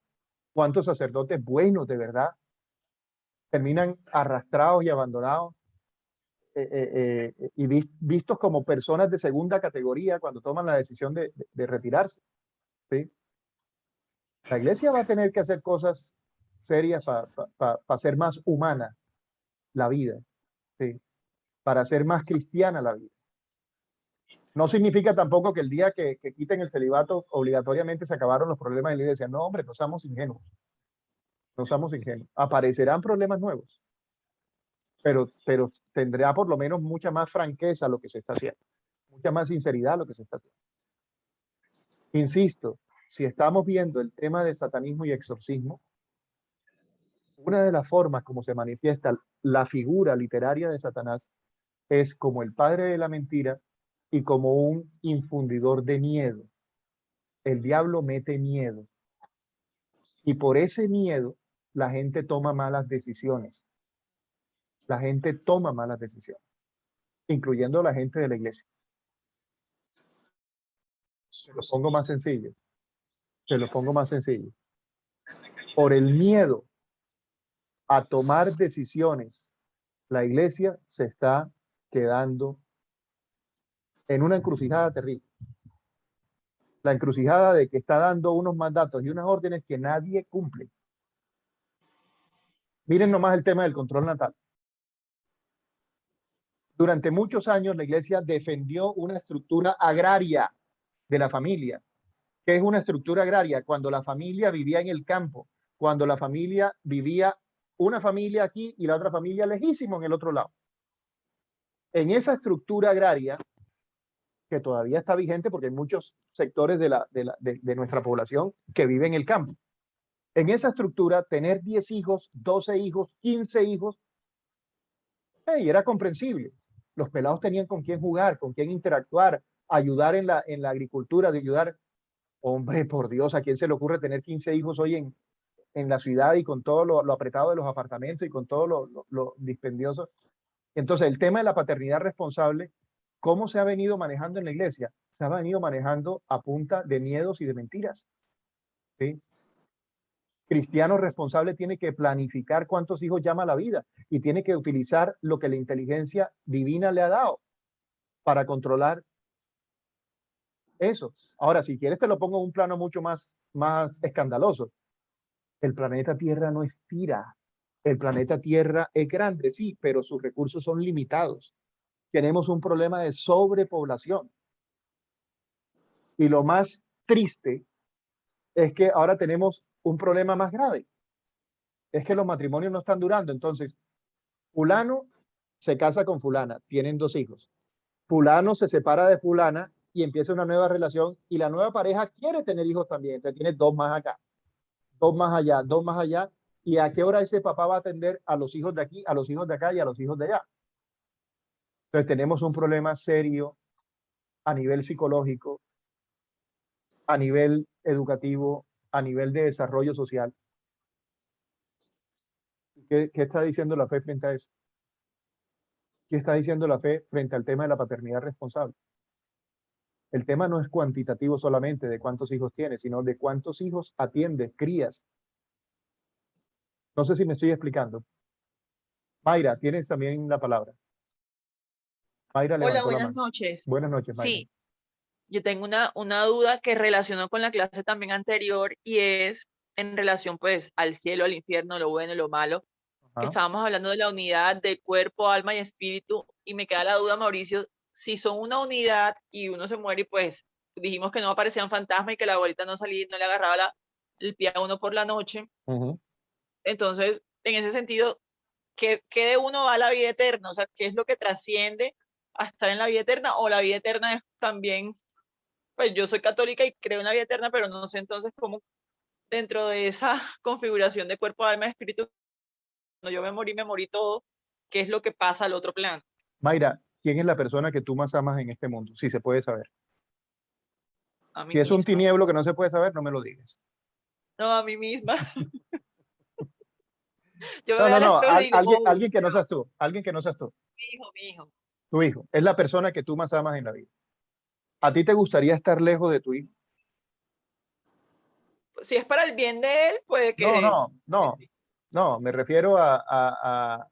S1: ¿Cuántos sacerdotes buenos de verdad terminan arrastrados y abandonados y vistos como personas de segunda categoría cuando toman la decisión de retirarse? ¿Sí? La iglesia va a tener que hacer cosas serias para hacer más humana la vida, ¿sí? Para hacer más cristiana la vida. No significa tampoco que el día que quiten el celibato obligatoriamente se acabaron los problemas de la iglesia. No, hombre, no somos ingenuos. No somos ingenuos. Aparecerán problemas nuevos, pero tendrá por lo menos mucha más franqueza lo que se está haciendo, mucha más sinceridad lo que se está haciendo. Insisto, si estamos viendo el tema de satanismo y exorcismo, una de las formas como se manifiesta la figura literaria de Satanás es como el padre de la mentira y como un infundidor de miedo. El diablo mete miedo y por ese miedo la gente toma malas decisiones. La gente toma malas decisiones, incluyendo la gente de la iglesia. Se lo pongo más sencillo. Se lo pongo más sencillo. Por el miedo a tomar decisiones, la iglesia se está quedando en una encrucijada terrible. La encrucijada de que está dando unos mandatos y unas órdenes que nadie cumple. Miren nomás el tema del control natal. Durante muchos años la iglesia defendió una estructura agraria de la familia. ¿Qué es una estructura agraria? Cuando la familia vivía en el campo, cuando la familia vivía, una familia aquí y la otra familia lejísimo en el otro lado. En esa estructura agraria, que todavía está vigente porque hay muchos sectores de nuestra población que viven en el campo. En esa estructura, tener 10 hijos, 12 hijos, 15 hijos, era comprensible. Los pelados tenían con quién jugar, con quién interactuar, ayudar en la agricultura, de ayudar. Hombre, por Dios, ¿a quién se le ocurre tener 15 hijos hoy en la ciudad y con todo lo apretado de los apartamentos y con todo lo dispendioso? Entonces, el tema de la paternidad responsable, ¿cómo se ha venido manejando en la iglesia? Se ha venido manejando a punta de miedos y de mentiras. ¿Sí? Cristiano responsable tiene que planificar cuántos hijos llama a la vida y tiene que utilizar lo que la inteligencia divina le ha dado para controlar eso. Ahora, si quieres te lo pongo en un plano mucho más escandaloso. El planeta Tierra no estira. El planeta Tierra es grande, sí, pero sus recursos son limitados. Tenemos un problema de sobrepoblación. Y lo más triste es que ahora tenemos un problema más grave. Es que los matrimonios no están durando. Entonces, fulano se casa con fulana, tienen 2 hijos. Fulano se separa de fulana y empieza una nueva relación y la nueva pareja quiere tener hijos también. Entonces tiene 2 más acá, 2 más allá, 2 más allá. ¿Y a qué hora ese papá va a atender a los hijos de aquí, a los hijos de acá y a los hijos de allá? Entonces tenemos un problema serio a nivel psicológico, a nivel educativo, a nivel de desarrollo social. ¿Qué está diciendo la fe frente a eso? ¿Qué está diciendo la fe frente al tema de la paternidad responsable? El tema no es cuantitativo solamente de cuántos hijos tienes, sino de cuántos hijos atiendes, crías. No sé si me estoy explicando. Mayra, tienes también la palabra. Mayra,
S3: Hola,
S1: levantó la
S3: buenas
S1: mano.
S3: noches.
S1: Buenas noches, Mayra.
S3: Sí, yo tengo una duda que relaciono con la clase también anterior y es en relación pues al cielo, al infierno, lo bueno y lo malo. que
S1: Ajá.
S3: estábamos hablando de la unidad de cuerpo, alma y espíritu, y me queda la duda, Mauricio, si son una unidad y uno se muere y pues dijimos que no aparecían fantasmas y que la abuelita no salía, no le agarraba el pie a uno por la noche,
S1: Ujú.
S3: entonces, en ese sentido, ¿qué de uno va a la vida eterna? O sea, ¿qué es lo que trasciende a estar en la vida eterna? O la vida eterna es también, pues yo soy católica y creo en la vida eterna, pero no sé entonces cómo dentro de esa configuración de cuerpo, alma y espíritu, cuando yo me morí todo, ¿qué es lo que pasa al otro plano?
S1: Mayra, ¿quién es la persona que tú más amas en este mundo? Si se puede saber.
S3: A mí
S1: Si es un
S3: misma.
S1: tinieblo que no se puede saber, no me lo digas.
S3: No, a mí misma. Yo me
S1: No,
S3: veo
S1: no,
S3: al
S1: no,
S3: espejo y digo,
S1: alguien que no seas tú, alguien que no seas tú,
S3: mi hijo,
S1: tu hijo. Es la persona que tú más amas en la vida. ¿A ti te gustaría estar lejos de tu hijo?
S3: si es para el bien de él, puede
S1: No,
S3: que
S1: no, no,
S3: sí.
S1: no, me refiero a,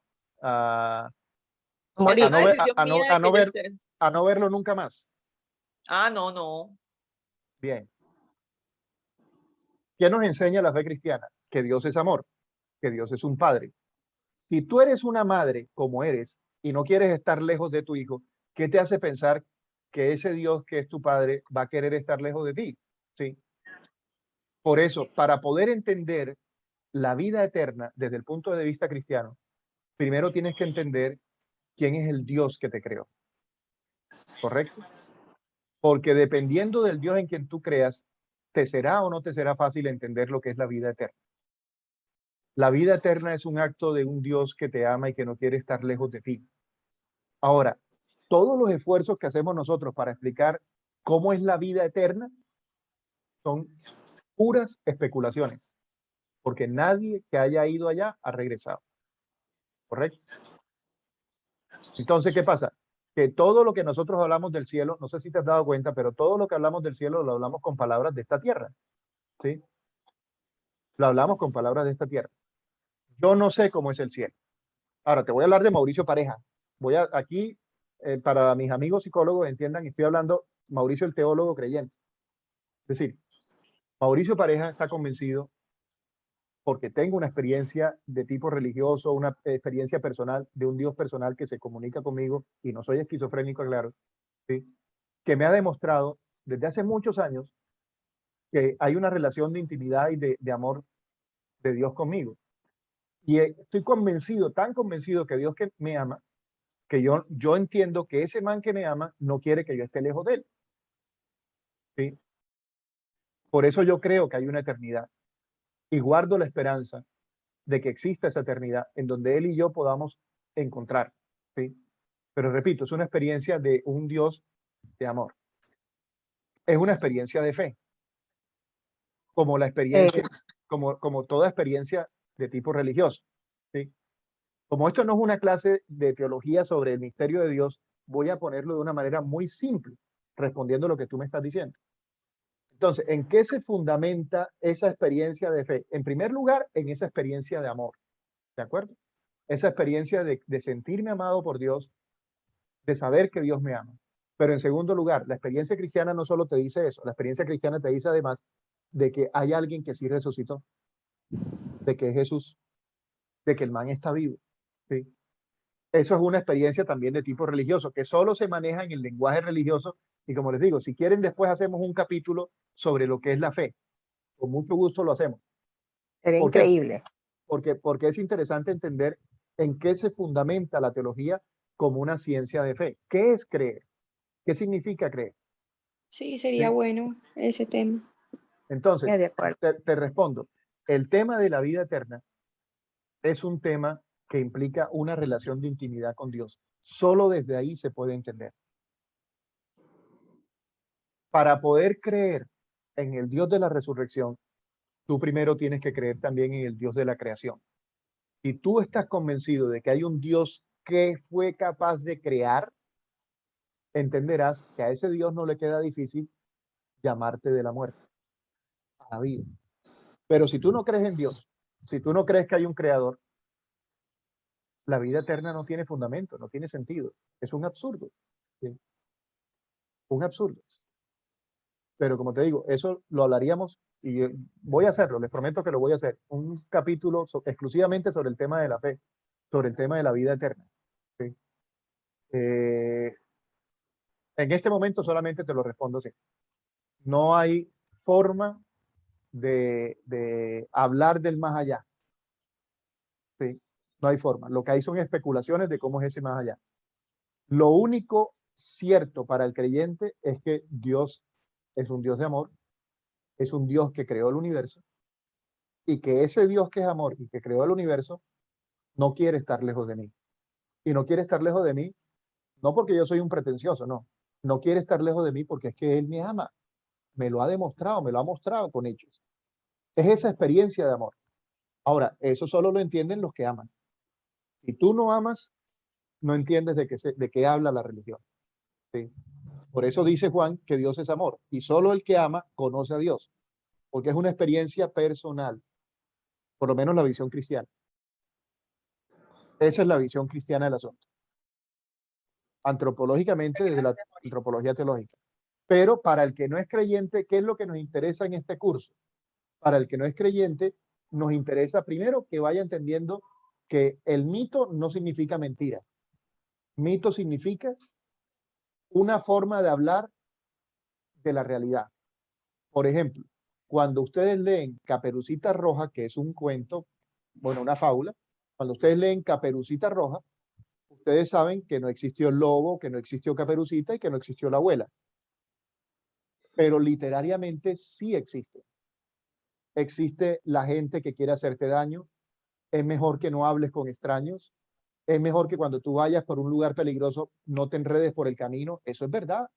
S3: Que sea
S4: Morir.
S3: una decisión mía de que yo esté.
S1: a no verlo nunca más.
S3: Ah, no, no.
S1: Bien. ¿Qué nos enseña la fe cristiana? Que Dios es amor, que Dios es un padre. Si tú eres una madre como eres y no quieres estar lejos de tu hijo, ¿qué te hace pensar que ese Dios que es tu padre va a querer estar lejos de ti? Sí. Por eso, para poder entender la vida eterna desde el punto de vista cristiano, primero tienes que entender quién es el Dios que te creó, ¿correcto? Porque dependiendo del Dios en quien tú creas, te será o no te será fácil entender lo que es la vida eterna. La vida eterna es un acto de un Dios que te ama y que no quiere estar lejos de ti. Ahora, todos los esfuerzos que hacemos nosotros para explicar cómo es la vida eterna son puras especulaciones, porque nadie que haya ido allá ha regresado, ¿correcto? Entonces, ¿qué pasa? Que todo lo que nosotros hablamos del cielo, no sé si te has dado cuenta, pero todo lo que hablamos del cielo lo hablamos con palabras de esta tierra, ¿sí? Lo hablamos con palabras de esta tierra. Yo no sé cómo es el cielo. Ahora, te voy a hablar de Mauricio Pareja. Voy a aquí, para mis amigos psicólogos entiendan, estoy hablando Mauricio el teólogo creyente. Es decir, Mauricio Pareja está convencido porque tengo una experiencia de tipo religioso, una experiencia personal de un Dios personal que se comunica conmigo y no soy esquizofrénico, claro, ¿sí? Que me ha demostrado desde hace muchos años que hay una relación de intimidad y de amor de Dios conmigo. Y estoy convencido, tan convencido que Dios que me ama, que yo entiendo que ese man que me ama no quiere que yo esté lejos de él. ¿Sí? Por eso yo creo que hay una eternidad y guardo la esperanza de que exista esa eternidad en donde él y yo podamos encontrar. ¿Sí? Pero repito, es una experiencia de un Dios de amor. Es una experiencia de fe, como la experiencia, como toda experiencia de tipo religioso. ¿Sí? Como esto no es una clase de teología sobre el misterio de Dios, voy a ponerlo de una manera muy simple, respondiendo a lo que tú me estás diciendo. Entonces, ¿en qué se fundamenta esa experiencia de fe? En primer lugar, en esa experiencia de amor, ¿de acuerdo? Esa experiencia de sentirme amado por Dios, de saber que Dios me ama. Pero en segundo lugar, la experiencia cristiana no solo te dice eso, la experiencia cristiana te dice además de que hay alguien que sí resucitó, de que es Jesús, de que el man está vivo. ¿Sí? Eso es una experiencia también de tipo religioso, que solo se maneja en el lenguaje religioso. Y como les digo, si quieren, después hacemos un capítulo sobre lo que es la fe. Con mucho gusto lo hacemos.
S4: Sería
S1: ¿Por qué?
S4: increíble.
S1: Porque es interesante entender en qué se fundamenta la teología como una ciencia de fe. ¿Qué es creer? ¿Qué significa creer?
S6: Sí, sería
S1: ¿Sí?
S6: bueno ese tema.
S1: Entonces,
S4: De acuerdo.
S1: te respondo. El tema de la vida eterna es un tema que implica una relación de intimidad con Dios. Solo desde ahí se puede entender. Para poder creer en el Dios de la resurrección, tú primero tienes que creer también en el Dios de la creación. Si tú estás convencido de que hay un Dios que fue capaz de crear, entenderás que a ese Dios no le queda difícil llamarte de la muerte a la vida. Pero si tú no crees en Dios, si tú no crees que hay un creador, la vida eterna no tiene fundamento, no tiene sentido. Es un absurdo. ¿Sí? Un absurdo. Pero como te digo, eso lo hablaríamos y voy a hacerlo, les prometo que lo voy a hacer. Un capítulo exclusivamente sobre el tema de la fe, sobre el tema de la vida eterna. ¿Sí? En este momento solamente te lo respondo así. No hay forma de hablar del más allá. ¿Sí? No hay forma. Lo que hay son especulaciones de cómo es ese más allá. Lo único cierto para el creyente es que Dios es un Dios de amor, es un Dios que creó el universo y que ese Dios que es amor y que creó el universo no quiere estar lejos de mí. Y no quiere estar lejos de mí, no porque yo soy un pretencioso, no. No quiere estar lejos de mí porque es que Él me ama. Me lo ha demostrado, me lo ha mostrado con hechos. Es esa experiencia de amor. Ahora, eso solo lo entienden los que aman. Si tú no amas, no entiendes de qué habla la religión. ¿Sí? Por eso dice Juan que Dios es amor. Y solo el que ama conoce a Dios. Porque es una experiencia personal. Por lo menos la visión cristiana. Esa es la visión cristiana del asunto. Antropológicamente, desde la antropología teológica. Pero para el que no es creyente, ¿qué es lo que nos interesa en este curso? Para el que no es creyente, nos interesa primero que vaya entendiendo que el mito no significa mentira. Mito significa una forma de hablar de la realidad. Por ejemplo, cuando ustedes leen Caperucita Roja, que es un cuento, bueno, una fábula, cuando ustedes leen Caperucita Roja, ustedes saben que no existió el lobo, que no existió Caperucita y que no existió la abuela. Pero literariamente sí existe. Existe la gente que quiere hacerte daño. Es mejor que no hables con extraños. Es mejor que cuando tú vayas por un lugar peligroso no te enredes por el camino. Eso es verdad.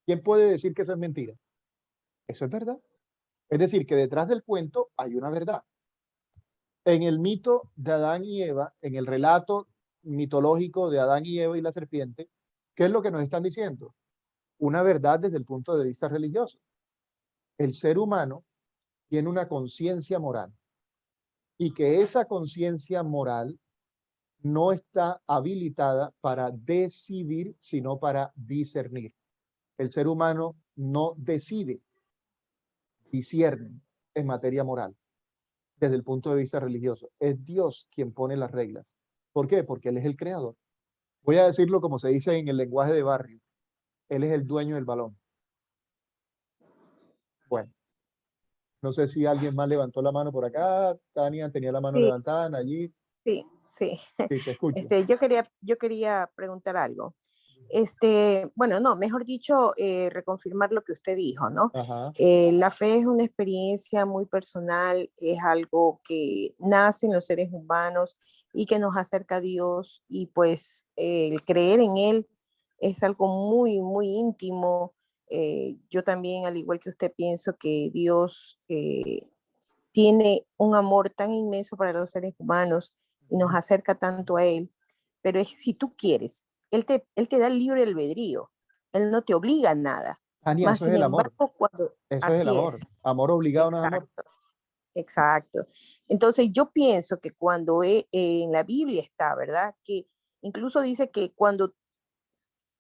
S1: ¿Quién puede decir que eso es mentira? Eso es verdad. Es decir, que detrás del cuento hay una verdad. En el mito de Adán y Eva, en el relato mitológico de Adán y Eva y la serpiente, ¿qué es lo que nos están diciendo? Una verdad desde el punto de vista religioso. El ser humano tiene una conciencia moral y que esa conciencia moral no está habilitada para decidir, sino para discernir. El ser humano no decide, discierne en materia moral desde el punto de vista religioso. Es Dios quien pone las reglas. ¿Por qué? Porque Él es el creador. Voy a decirlo como se dice en el lenguaje de barrio. Él es el dueño del balón. Bueno, no sé si alguien más levantó la mano por acá. Tania tenía la mano
S4: Sí,
S1: levantada allí.
S4: sí, sí.
S1: Sí, te escucho.
S4: Yo quería preguntar algo. Bueno, no, mejor dicho, reconfirmar lo que usted dijo, ¿no?
S1: Ajá.
S4: La fe es una experiencia muy personal, es algo que nace en los seres humanos y que nos acerca a Dios y pues el creer en Él es algo muy, muy íntimo. Yo también, al igual que usted, pienso que Dios tiene un amor tan inmenso para los seres humanos y nos acerca tanto a Él, pero es si tú quieres, Él te da libre albedrío, Él no te obliga a nada.
S1: Tania,
S4: Más
S1: eso es
S4: sin
S1: el amor.
S4: embargo, cuando
S1: Eso es el
S4: así
S1: amor.
S4: es,
S1: Amor obligado no es amor.
S4: exacto, exacto. Entonces yo pienso que cuando en la Biblia está, ¿verdad? Que incluso dice que cuando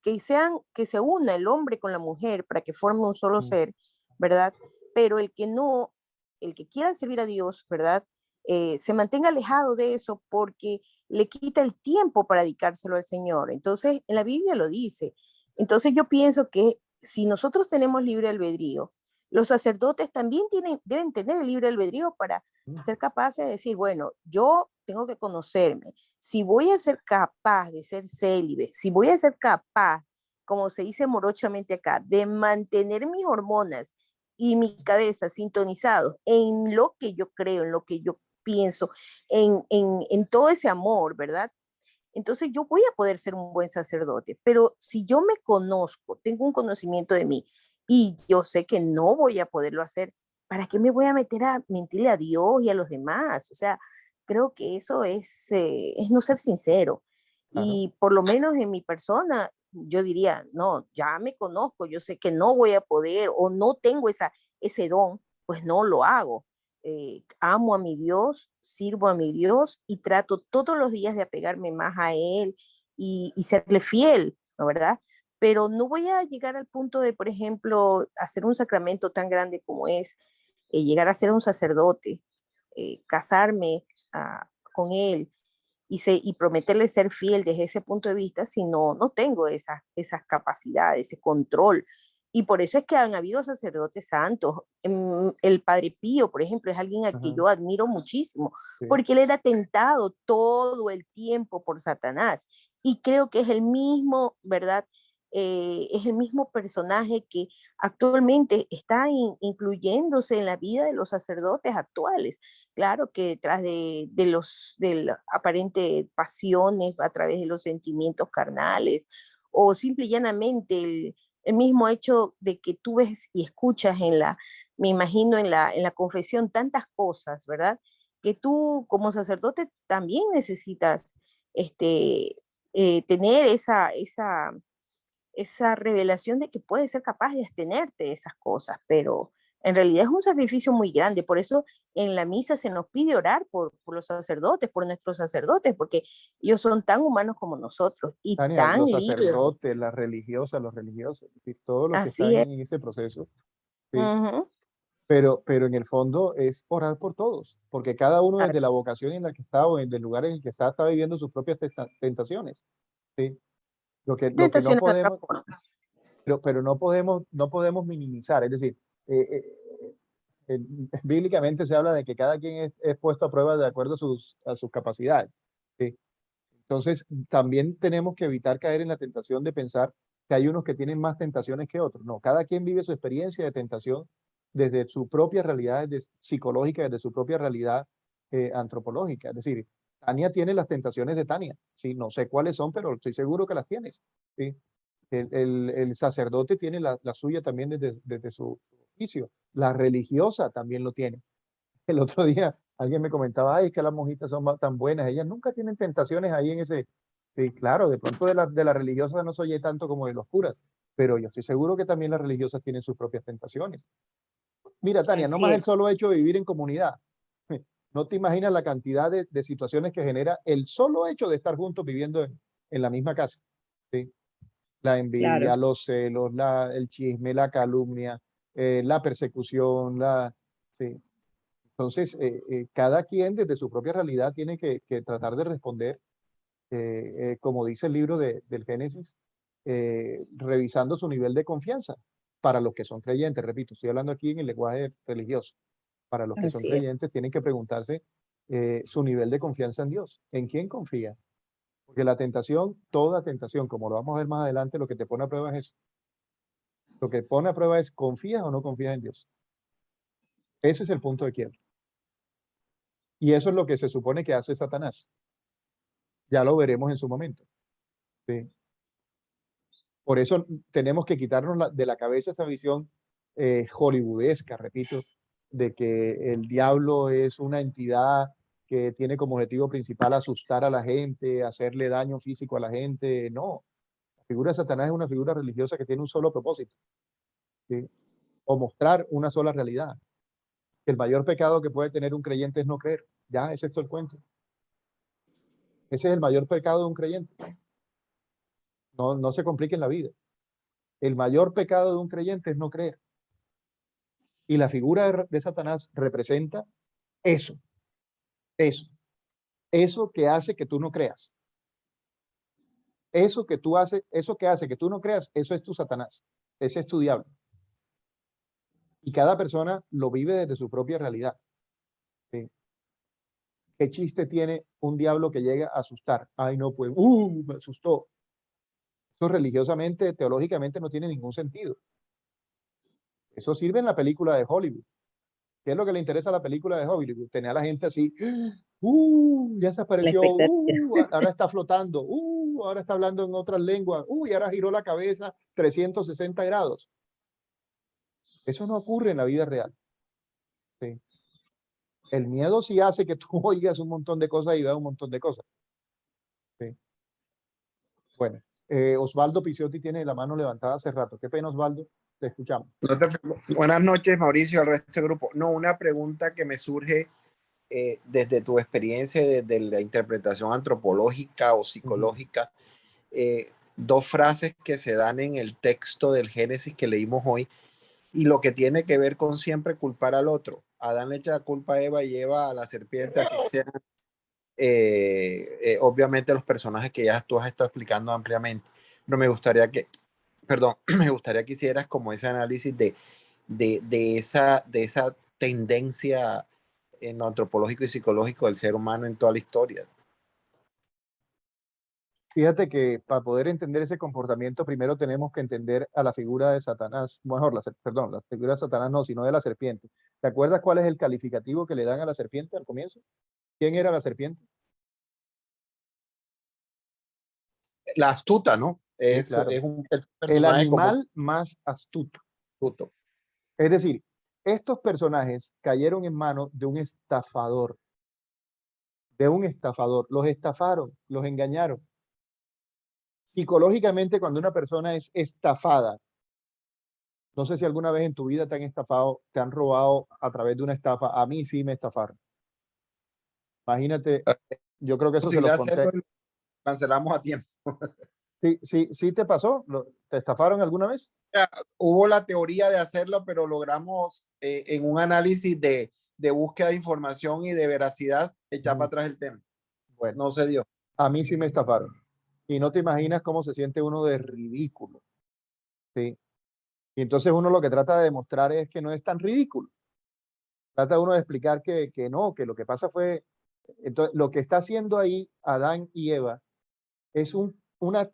S4: que se una el hombre con la mujer para que forme un solo ser, ¿verdad? Pero el que no, el que quiera servir a Dios, ¿verdad? Se mantenga alejado de eso porque le quita el tiempo para dedicárselo al Señor. Entonces, en la Biblia lo dice. Entonces, yo pienso que si nosotros tenemos libre albedrío, los sacerdotes también deben tener el libre albedrío para ser capaces de decir, bueno, yo tengo que conocerme. Si voy a ser capaz de ser célibe, si voy a ser capaz, como se dice morochamente acá, de mantener mis hormonas y mi cabeza sintonizados en lo que yo creo, en lo que yo pienso, en todo ese amor, ¿verdad? Entonces yo voy a poder ser un buen sacerdote, pero si yo me conozco, tengo un conocimiento de mí y yo sé que no voy a poderlo hacer, ¿para qué me voy a meter a mentirle a Dios y a los demás? O sea, creo que eso es no ser sincero.
S1: Claro.
S4: Y por lo menos en mi persona, yo diría, no, ya me conozco, yo sé que no voy a poder o no tengo ese don, pues no lo hago. Amo a mi Dios, sirvo a mi Dios y trato todos los días de apegarme más a Él y serle fiel, ¿no verdad? pero no voy a llegar al punto de, por ejemplo, hacer un sacramento tan grande como es llegar a ser un sacerdote, casarme con él y prometerle ser fiel desde ese punto de vista si no tengo esas capacidades, ese control. Y por eso es que han habido sacerdotes santos. El Padre Pío, por ejemplo, es alguien a quien yo admiro muchísimo,
S1: Sí.
S4: porque él era tentado todo el tiempo por Satanás. Y creo que es el mismo, ¿verdad? Es el mismo personaje que actualmente está incluyéndose en la vida de los sacerdotes actuales. Claro que detrás de las aparentes pasiones, a través de los sentimientos carnales, o simple y llanamente el mismo hecho de que tú ves y escuchas me imagino en la confesión tantas cosas, ¿verdad? Que tú como sacerdote también necesitas tener esa revelación de que puedes ser capaz de abstenerte de esas cosas, pero en realidad es un sacrificio muy grande. Por eso en la misa se nos pide orar por los sacerdotes, por nuestros sacerdotes, porque ellos son tan humanos como nosotros y
S1: Tania,
S4: tan
S1: los
S4: libres.
S1: sacerdotes, las religiosas, los religiosos, es decir, todos los que
S4: Así
S1: están
S4: es.
S1: en ese proceso, ¿sí?
S4: Ujú.
S1: Pero en el fondo es orar por todos, porque cada uno desde la
S4: Así-
S1: vocación en la que está o desde el lugar en el que está viviendo sus propias tentaciones, ¿sí? Lo que no
S4: Tentaciones de otra
S1: podemos,
S4: forma.
S1: pero no podemos minimizar, es decir, bíblicamente se habla de que cada quien es puesto a prueba de acuerdo a sus capacidades, ¿sí? Entonces, también tenemos que evitar caer en la tentación de pensar que hay unos que tienen más tentaciones que otros. No, cada quien vive su experiencia de tentación desde su propia realidad psicológica, desde su propia realidad antropológica. Es decir, Tania tiene las tentaciones de Tania. Sí, no sé cuáles son, pero estoy seguro que las tienes. ¿Sí? El sacerdote tiene la suya también desde su oficio. La religiosa también lo tiene. El otro día alguien me comentaba, ay, es que las monjitas son tan buenas, ellas nunca tienen tentaciones ahí en ese. Sí, claro, de pronto de la religiosa no se oye tanto como de los curas, pero yo estoy seguro que también las religiosas tienen sus propias tentaciones. Mira, Tania, no
S4: Así
S1: más el
S4: es.
S1: solo hecho de vivir en comunidad. No te imaginas la cantidad de situaciones que genera el solo hecho de estar juntos viviendo en la misma casa. ¿Sí? La
S4: Claro.
S1: envidia, los celos, el chisme, la calumnia, la persecución, sí. Entonces, cada quien desde su propia realidad tiene que tratar de responder, como dice el libro del Génesis, revisando su nivel de confianza para los que son creyentes. Repito, estoy hablando aquí en el lenguaje religioso. Para los que son
S4: Así es.
S1: creyentes tienen que preguntarse su nivel de confianza en Dios. ¿En quién confía? Porque la tentación, toda tentación, como lo vamos a ver más adelante, lo que te pone a prueba es eso. Lo que pone a prueba es, ¿confías o no confías en Dios? Ese es el punto de quiebre. Y eso es lo que se supone que hace Satanás. Ya lo veremos en su momento. ¿Sí? Por eso tenemos que quitarnos de la cabeza esa visión hollywoodesca, repito, de que el diablo es una entidad que tiene como objetivo principal asustar a la gente, hacerle daño físico a la gente. No, la figura de Satanás es una figura religiosa que tiene un solo propósito, ¿sí? O mostrar una sola realidad. El mayor pecado que puede tener un creyente es no creer. Ya, ese es todo el cuento. Ese es el mayor pecado de un creyente. No se compliquen la vida. El mayor pecado de un creyente es no creer. Y la figura de Satanás representa eso, eso, eso que hace que tú no creas. Eso que hace que tú no creas, eso es tu Satanás, ese es tu diablo. Y cada persona lo vive desde su propia realidad. ¿Sí? ¿Qué chiste tiene un diablo que llega a asustar? Ay, no, pues, me asustó. Eso religiosamente, teológicamente no tiene ningún sentido. Eso sirve en la película de Hollywood. ¿Qué es lo que le interesa a la película de Hollywood? Tener a la gente así, ya se
S4: La
S1: apareció,
S4: expectativa.
S1: ahora está flotando, ahora está hablando en otras lenguas, y ahora giró la cabeza 360 grados. Eso no ocurre en la vida real. ¿Sí? El miedo sí hace que tú oigas un montón de cosas y veas un montón de cosas. ¿Sí? Bueno, Osvaldo Piciotti tiene la mano levantada hace rato. Qué pena, Osvaldo, te escuchamos.
S7: Buenas noches, Mauricio, al resto del grupo. No, una pregunta que me surge desde tu experiencia, desde la interpretación antropológica o psicológica. dos frases que se dan en el texto del Génesis que leímos hoy y lo que tiene que ver con siempre culpar al otro. Adán le echa la culpa a Eva y Eva a la serpiente, así sean obviamente los personajes que ya tú has estado explicando ampliamente. Pero me gustaría que, perdón, me gustaría que hicieras como ese análisis de esa tendencia en lo antropológico y psicológico del ser humano en toda la historia.
S1: Fíjate que para poder entender ese comportamiento, primero tenemos que entender a la figura de Satanás, mejor, perdón, la figura de Satanás no, sino de la serpiente. ¿Te acuerdas cuál es el calificativo que le dan a la serpiente al comienzo? ¿Quién era la serpiente?
S7: La astuta, ¿no?
S1: Sí, claro.
S7: Es un
S1: El
S7: personaje
S1: animal más astuto.
S7: astuto.
S1: Es decir, estos personajes cayeron en manos de un estafador. Los estafaron, los engañaron. Psicológicamente, cuando una persona es estafada, no sé si alguna vez en tu vida te han estafado, te han robado a través de una estafa. A mí sí me estafaron. Imagínate, yo creo que eso se
S7: Posible
S1: los conté.
S7: hacerlo, cancelamos a tiempo.
S1: Sí te pasó. ¿Te estafaron alguna vez?
S7: Hubo la teoría de hacerlo, pero logramos en un análisis de búsqueda de información y de veracidad echar para atrás el tema.
S1: Bueno,
S7: No se dio.
S1: a mí sí me estafaron. Y no te imaginas cómo se siente uno de ridículo. ¿Sí? Y entonces uno lo que trata de demostrar es que no es tan ridículo. Trata uno de explicar que no, que lo que pasa fue... Entonces, lo que está haciendo ahí Adán y Eva es una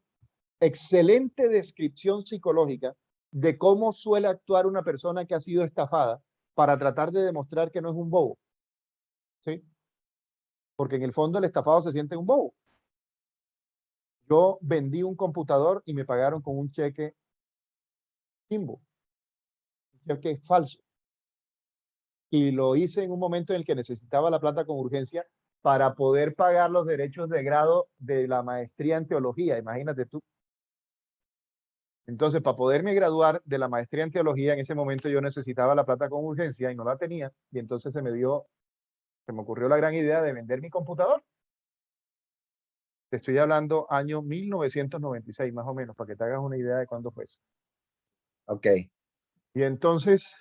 S1: excelente descripción psicológica de cómo suele actuar una persona que ha sido estafada para tratar de demostrar que no es un bobo. ¿Sí? Porque en el fondo el estafado se siente un bobo. Yo vendí un computador y me pagaron con un cheque chimbo, un cheque falso. Y lo hice en un momento en el que necesitaba la plata con urgencia para poder pagar los derechos de grado de la maestría en teología, imagínate tú. Entonces, para poderme graduar de la maestría en teología, en ese momento yo necesitaba la plata con urgencia y no la tenía, y entonces se me ocurrió la gran idea de vender mi computador. Te estoy hablando año 1996, más o menos, para que te hagas una idea de cuándo fue eso.
S7: Ok.
S1: Y entonces,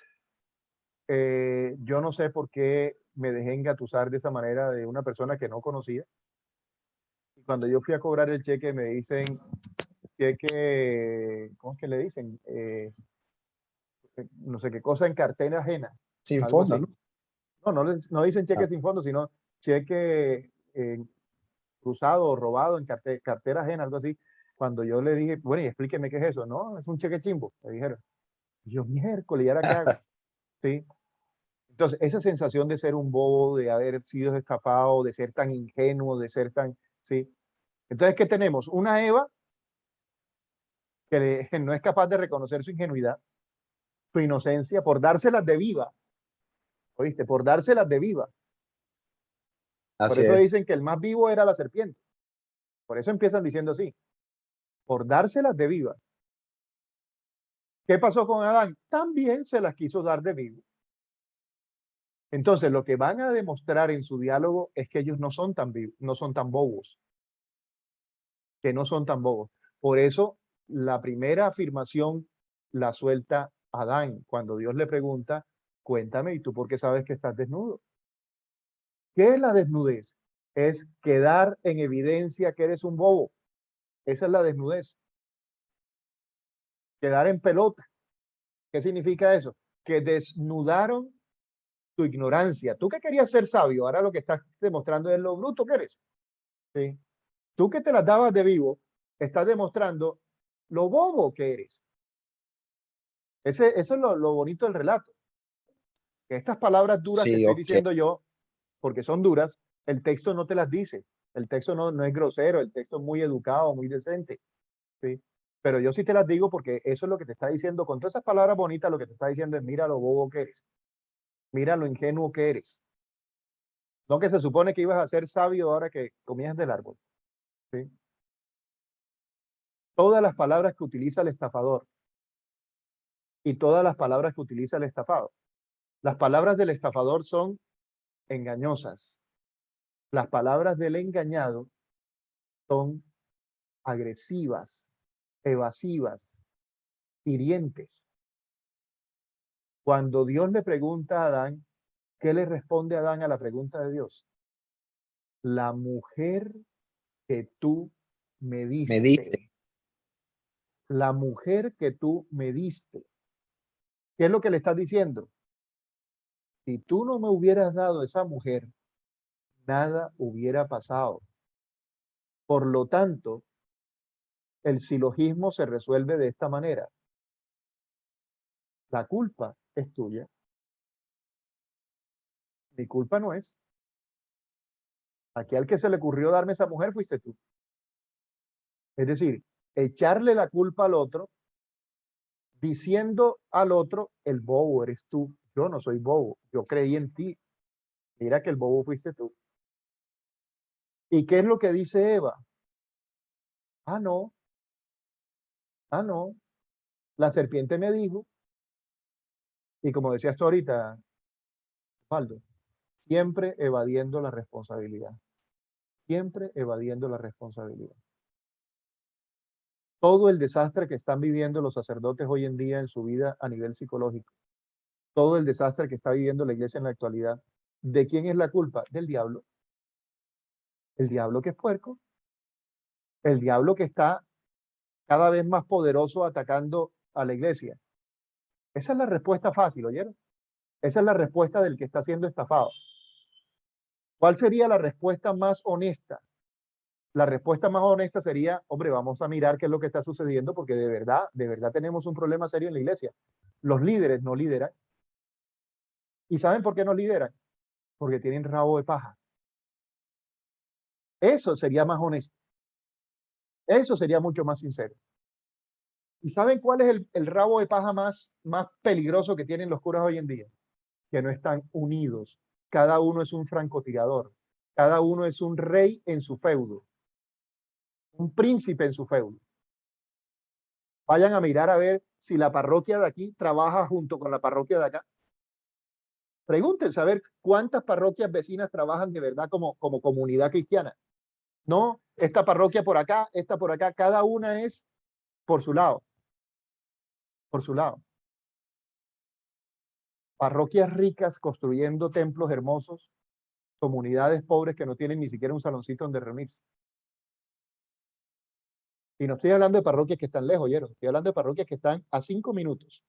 S1: yo no sé por qué me dejé engatusar de esa manera de una persona que no conocía. Y cuando yo fui a cobrar el cheque, me dicen, cheque, ¿cómo es que le dicen? No sé qué cosa en cartera ajena.
S7: Sin
S1: Algo
S7: fondo,
S1: así.
S7: ¿no?
S1: No dicen cheque
S7: Ah.
S1: sin fondo, sino cheque cruzado o robado en cartera ajena, algo así. Cuando yo le dije, bueno, y explíqueme qué es eso. No, es un cheque chimbo, me dijeron. Y yo, miércoles, ¿y ahora qué hago? ¿Sí? Entonces, esa sensación de ser un bobo, de haber sido estafado, de ser tan ingenuo, de ser tan, ¿sí? Entonces, ¿qué tenemos? Una Eva que no es capaz de reconocer su ingenuidad, su inocencia, por dárselas de viva, ¿oíste? Por dárselas de viva. Por
S7: Así
S1: eso
S7: es.
S1: dicen que el más vivo era la serpiente. Por eso empiezan diciendo así, por dárselas de viva. ¿Qué pasó con Adán? También se las quiso dar de vivo. Entonces, lo que van a demostrar en su diálogo es que ellos no son tan vivos, no son tan bobos, que no son tan bobos. Por eso, la primera afirmación la suelta Adán cuando Dios le pregunta, cuéntame, ¿y tú por qué sabes que estás desnudo? ¿Qué es la desnudez? Es quedar en evidencia que eres un bobo. Esa es la desnudez. Quedar en pelota. ¿Qué significa eso? Que desnudaron tu ignorancia. Tú que querías ser sabio, ahora lo que estás demostrando es lo bruto que eres. ¿Sí? Tú que te las dabas de vivo, estás demostrando lo bobo que eres. Eso es lo bonito del relato. Que estas palabras duras que
S7: Sí,
S1: estoy
S7: ok.
S1: diciendo yo, porque son duras, el texto no te las dice. El texto no es grosero, el texto es muy educado, muy decente. ¿Sí? Pero yo sí te las digo porque eso es lo que te está diciendo. Con todas esas palabras bonitas, lo que te está diciendo es mira lo bobo que eres. Mira lo ingenuo que eres. No que se supone que ibas a ser sabio ahora que comías del árbol. ¿Sí? Todas las palabras que utiliza el estafador y todas las palabras que utiliza el estafado. Las palabras del estafador son engañosas. Las palabras del engañado son agresivas. evasivas, hirientes. Cuando Dios le pregunta a Adán, ¿qué le responde Adán a la pregunta de Dios? La mujer que tú me
S7: Me
S1: diste.
S7: diste.
S1: La mujer que tú me diste. ¿Qué es lo que le estás diciendo? Si tú no me hubieras dado esa mujer, nada hubiera pasado. Por lo tanto, el silogismo se resuelve de esta manera. La culpa es tuya. Mi culpa no es. Aquí al que se le ocurrió darme esa mujer fuiste tú. Es decir, echarle la culpa al otro, diciendo al otro, el bobo eres tú. Yo no soy bobo, yo creí en ti. Mira que el bobo fuiste tú. ¿Y qué es lo que dice Eva? Ah, no. Ah, no. La serpiente me dijo, y como decías tú ahorita, Waldo, siempre evadiendo la responsabilidad. Siempre evadiendo la responsabilidad. Todo el desastre que están viviendo los sacerdotes hoy en día en su vida a nivel psicológico, todo el desastre que está viviendo la iglesia en la actualidad, ¿de quién es la culpa? Del diablo. El diablo que es puerco, el diablo que está cada vez más poderoso atacando a la iglesia. Esa es la respuesta fácil, ¿oyeron? Esa es la respuesta del que está siendo estafado. ¿Cuál sería la respuesta más honesta? La respuesta más honesta sería, hombre, vamos a mirar qué es lo que está sucediendo porque de verdad tenemos un problema serio en la iglesia. Los líderes no lideran. ¿Y saben por qué no lideran? Porque tienen rabo de paja. Eso sería más honesto. Eso sería mucho más sincero. ¿Y saben cuál es el rabo de paja más peligroso que tienen los curas hoy en día? Que no están unidos. Cada uno es un francotirador. Cada uno es un rey en su feudo. Un príncipe en su feudo. Vayan a mirar a ver si la parroquia de aquí trabaja junto con la parroquia de acá. Pregúntense a ver cuántas parroquias vecinas trabajan de verdad como comunidad cristiana. No, esta parroquia por acá, esta por acá, cada una es por su lado. Por su lado. Parroquias ricas construyendo templos hermosos, comunidades pobres que no tienen ni siquiera un saloncito donde reunirse. Y no estoy hablando de parroquias que están lejos, ¿oyeron? Estoy hablando de parroquias que están a 5 minutos.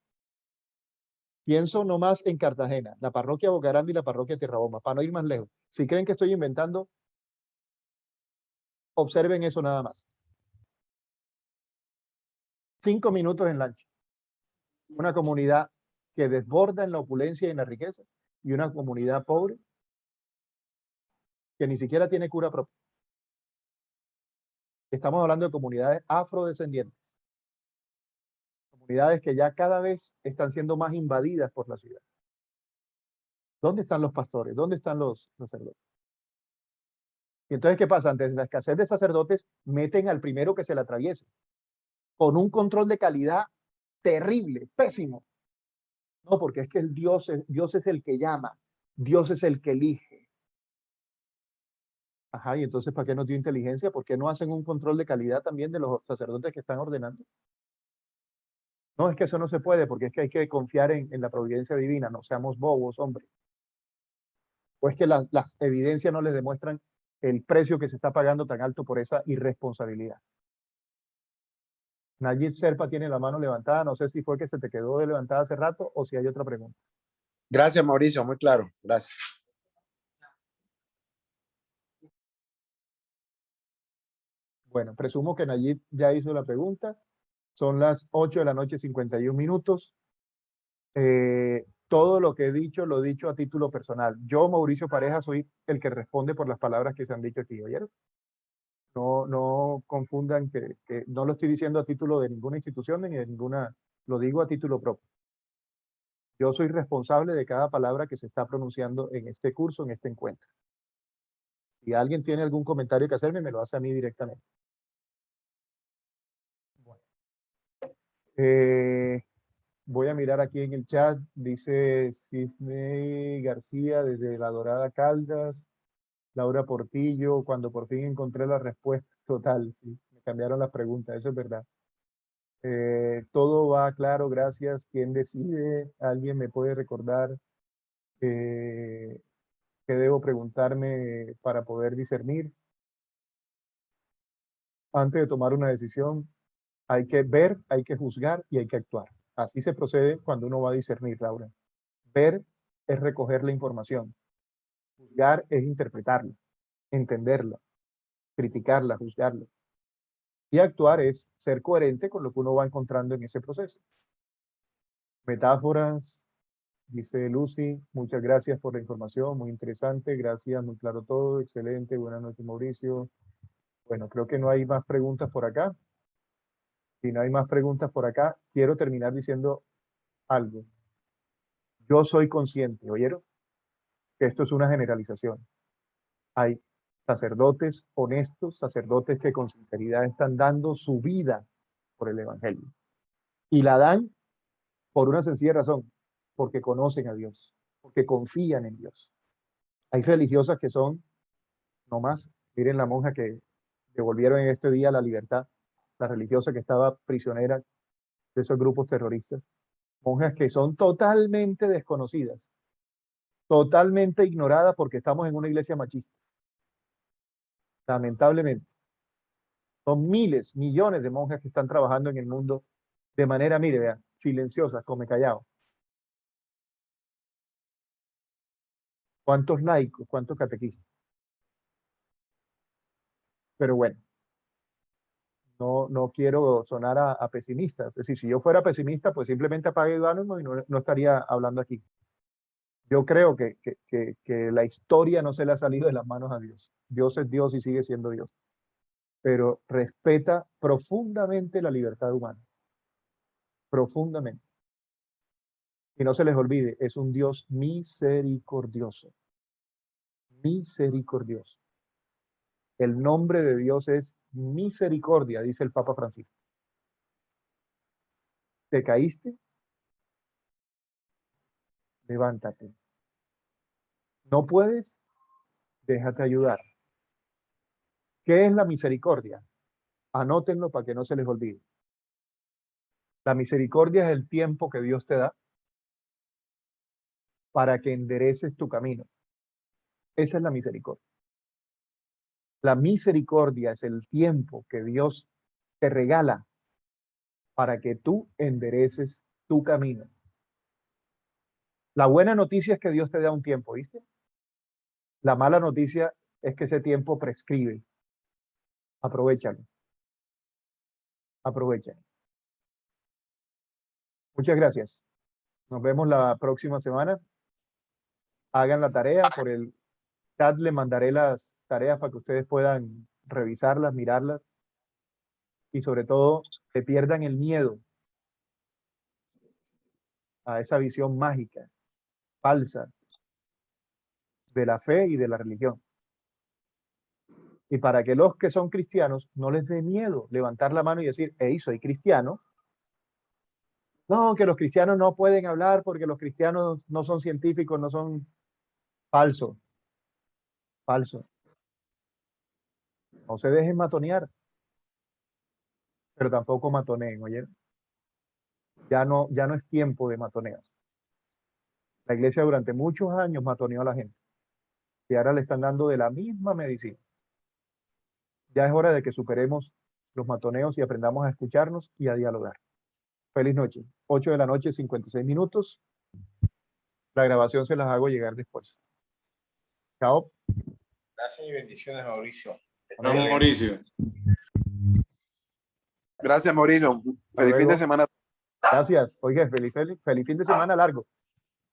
S1: Pienso nomás en Cartagena, la parroquia Boca Grande y la parroquia Tierraboma, para no ir más lejos. Si creen que estoy inventando, observen eso nada más. 5 minutos en lancha. Una comunidad que desborda en la opulencia y en la riqueza, y una comunidad pobre que ni siquiera tiene cura propia. Estamos hablando de comunidades afrodescendientes. Comunidades que ya cada vez están siendo más invadidas por la ciudad. ¿Dónde están los pastores? ¿Dónde están los sacerdotes? Y entonces, ¿qué pasa? Ante la escasez de sacerdotes, meten al primero que se le atraviese, con un control de calidad terrible, pésimo. No, porque es que Dios es el que llama, Dios es el que elige. Ajá, y entonces, ¿para qué no dio inteligencia? ¿Por qué no hacen un control de calidad también de los sacerdotes que están ordenando? No, es que eso no se puede, porque es que hay que confiar en la providencia divina, no seamos bobos, hombre. O es que las evidencias no les demuestran el precio que se está pagando tan alto por esa irresponsabilidad. Nayib Serpa tiene la mano levantada, no sé si fue que se te quedó levantada hace rato o si hay otra pregunta.
S7: Gracias, Mauricio, muy claro. Gracias.
S1: Bueno, presumo que Nayib ya hizo la pregunta. Son las 8 de la noche, 51 minutos. Todo lo que he dicho, lo he dicho a título personal. Yo, Mauricio Pareja, soy el que responde por las palabras que se han dicho aquí, ¿oyeron? No confundan que no lo estoy diciendo a título de ninguna institución ni de ninguna, lo digo a título propio. Yo soy responsable de cada palabra que se está pronunciando en este curso, en este encuentro. Si alguien tiene algún comentario que hacerme, me lo hace a mí directamente. Bueno. Voy a mirar aquí en el chat, dice Cisne García desde La Dorada Caldas, Laura Portillo, cuando por fin encontré la respuesta total, sí, me cambiaron las preguntas, eso es verdad. Todo va claro, gracias. ¿Quién decide? ¿Alguien me puede recordar qué debo preguntarme para poder discernir? Antes de tomar una decisión, hay que ver, hay que juzgar y hay que actuar. Así se procede cuando uno va a discernir, Laura. Ver es recoger la información. Juzgar es interpretarla, entenderla, criticarla, juzgarla. Y actuar es ser coherente con lo que uno va encontrando en ese proceso. Metáforas, dice Lucy, muchas gracias por la información, muy interesante, gracias, muy claro todo, excelente, buenas noches Mauricio. Bueno, creo que no hay más preguntas por acá. Si no hay más preguntas por acá, quiero terminar diciendo algo. Yo soy consciente, ¿oyeron? Que esto es una generalización. Hay sacerdotes honestos, sacerdotes que con sinceridad están dando su vida por el Evangelio. Y la dan por una sencilla razón, porque conocen a Dios, porque confían en Dios. Hay religiosas que son, no más, miren la monja que devolvieron en este día la libertad, la religiosa que estaba prisionera de esos grupos terroristas, monjas que son totalmente desconocidas, totalmente ignoradas porque estamos en una iglesia machista. Lamentablemente. Son miles, millones de monjas que están trabajando en el mundo de manera, mire, vean, silenciosa, come callado. ¿Cuántos laicos, cuántos catequistas? Pero bueno, no quiero sonar a pesimista. Es decir, si yo fuera pesimista, pues simplemente apague el ánimo y no estaría hablando aquí. Yo creo que la historia no se le ha salido de las manos a Dios. Dios es Dios y sigue siendo Dios. Pero respeta profundamente la libertad humana. Profundamente. Y no se les olvide, es un Dios misericordioso. Misericordioso. El nombre de Dios es misericordia, dice el Papa Francisco. ¿Te caíste? Levántate. ¿No puedes? Déjate ayudar. ¿Qué es la misericordia? Anótenlo para que no se les olvide. La misericordia es el tiempo que Dios te da para que endereces tu camino. Esa es la misericordia. La misericordia es el tiempo que Dios te regala para que tú endereces tu camino. La buena noticia es que Dios te da un tiempo, ¿viste? La mala noticia es que ese tiempo prescribe. Aprovechalo. Aprovechalo. Muchas gracias. Nos vemos la próxima semana. Hagan la tarea. Por el chat le mandaré las tareas para que ustedes puedan revisarlas, mirarlas. Y sobre todo, que pierdan el miedo a esa visión mágica, falsa, de la fe y de la religión. Y para que los que son cristianos no les dé miedo levantar la mano y decir, hey, soy cristiano. No, que los cristianos no pueden hablar porque los cristianos no son científicos, no son... Falso. Falso. No se dejen matonear. Pero tampoco matoneen, ¿oye? Ya no es tiempo de matoneos. La iglesia durante muchos años matoneó a la gente. Y ahora le están dando de la misma medicina. Ya es hora de que superemos los matoneos y aprendamos a escucharnos y a dialogar. Feliz noche. 8 de la noche, 56 minutos. La grabación se las hago llegar después. Chao.
S7: Gracias y bendiciones, Mauricio.
S2: Vamos, Mauricio.
S8: Gracias, Mauricio. Feliz fin de semana.
S1: Gracias. Oiga, feliz fin de semana largo.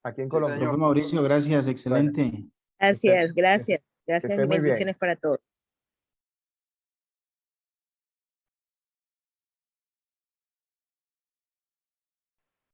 S1: Aquí en
S8: Sí,
S1: Colombia.
S8: señor.
S9: Mauricio, gracias, excelente.
S4: Gracias, gracias.
S1: esté
S4: Gracias y
S1: muy bien.
S4: bendiciones para todos.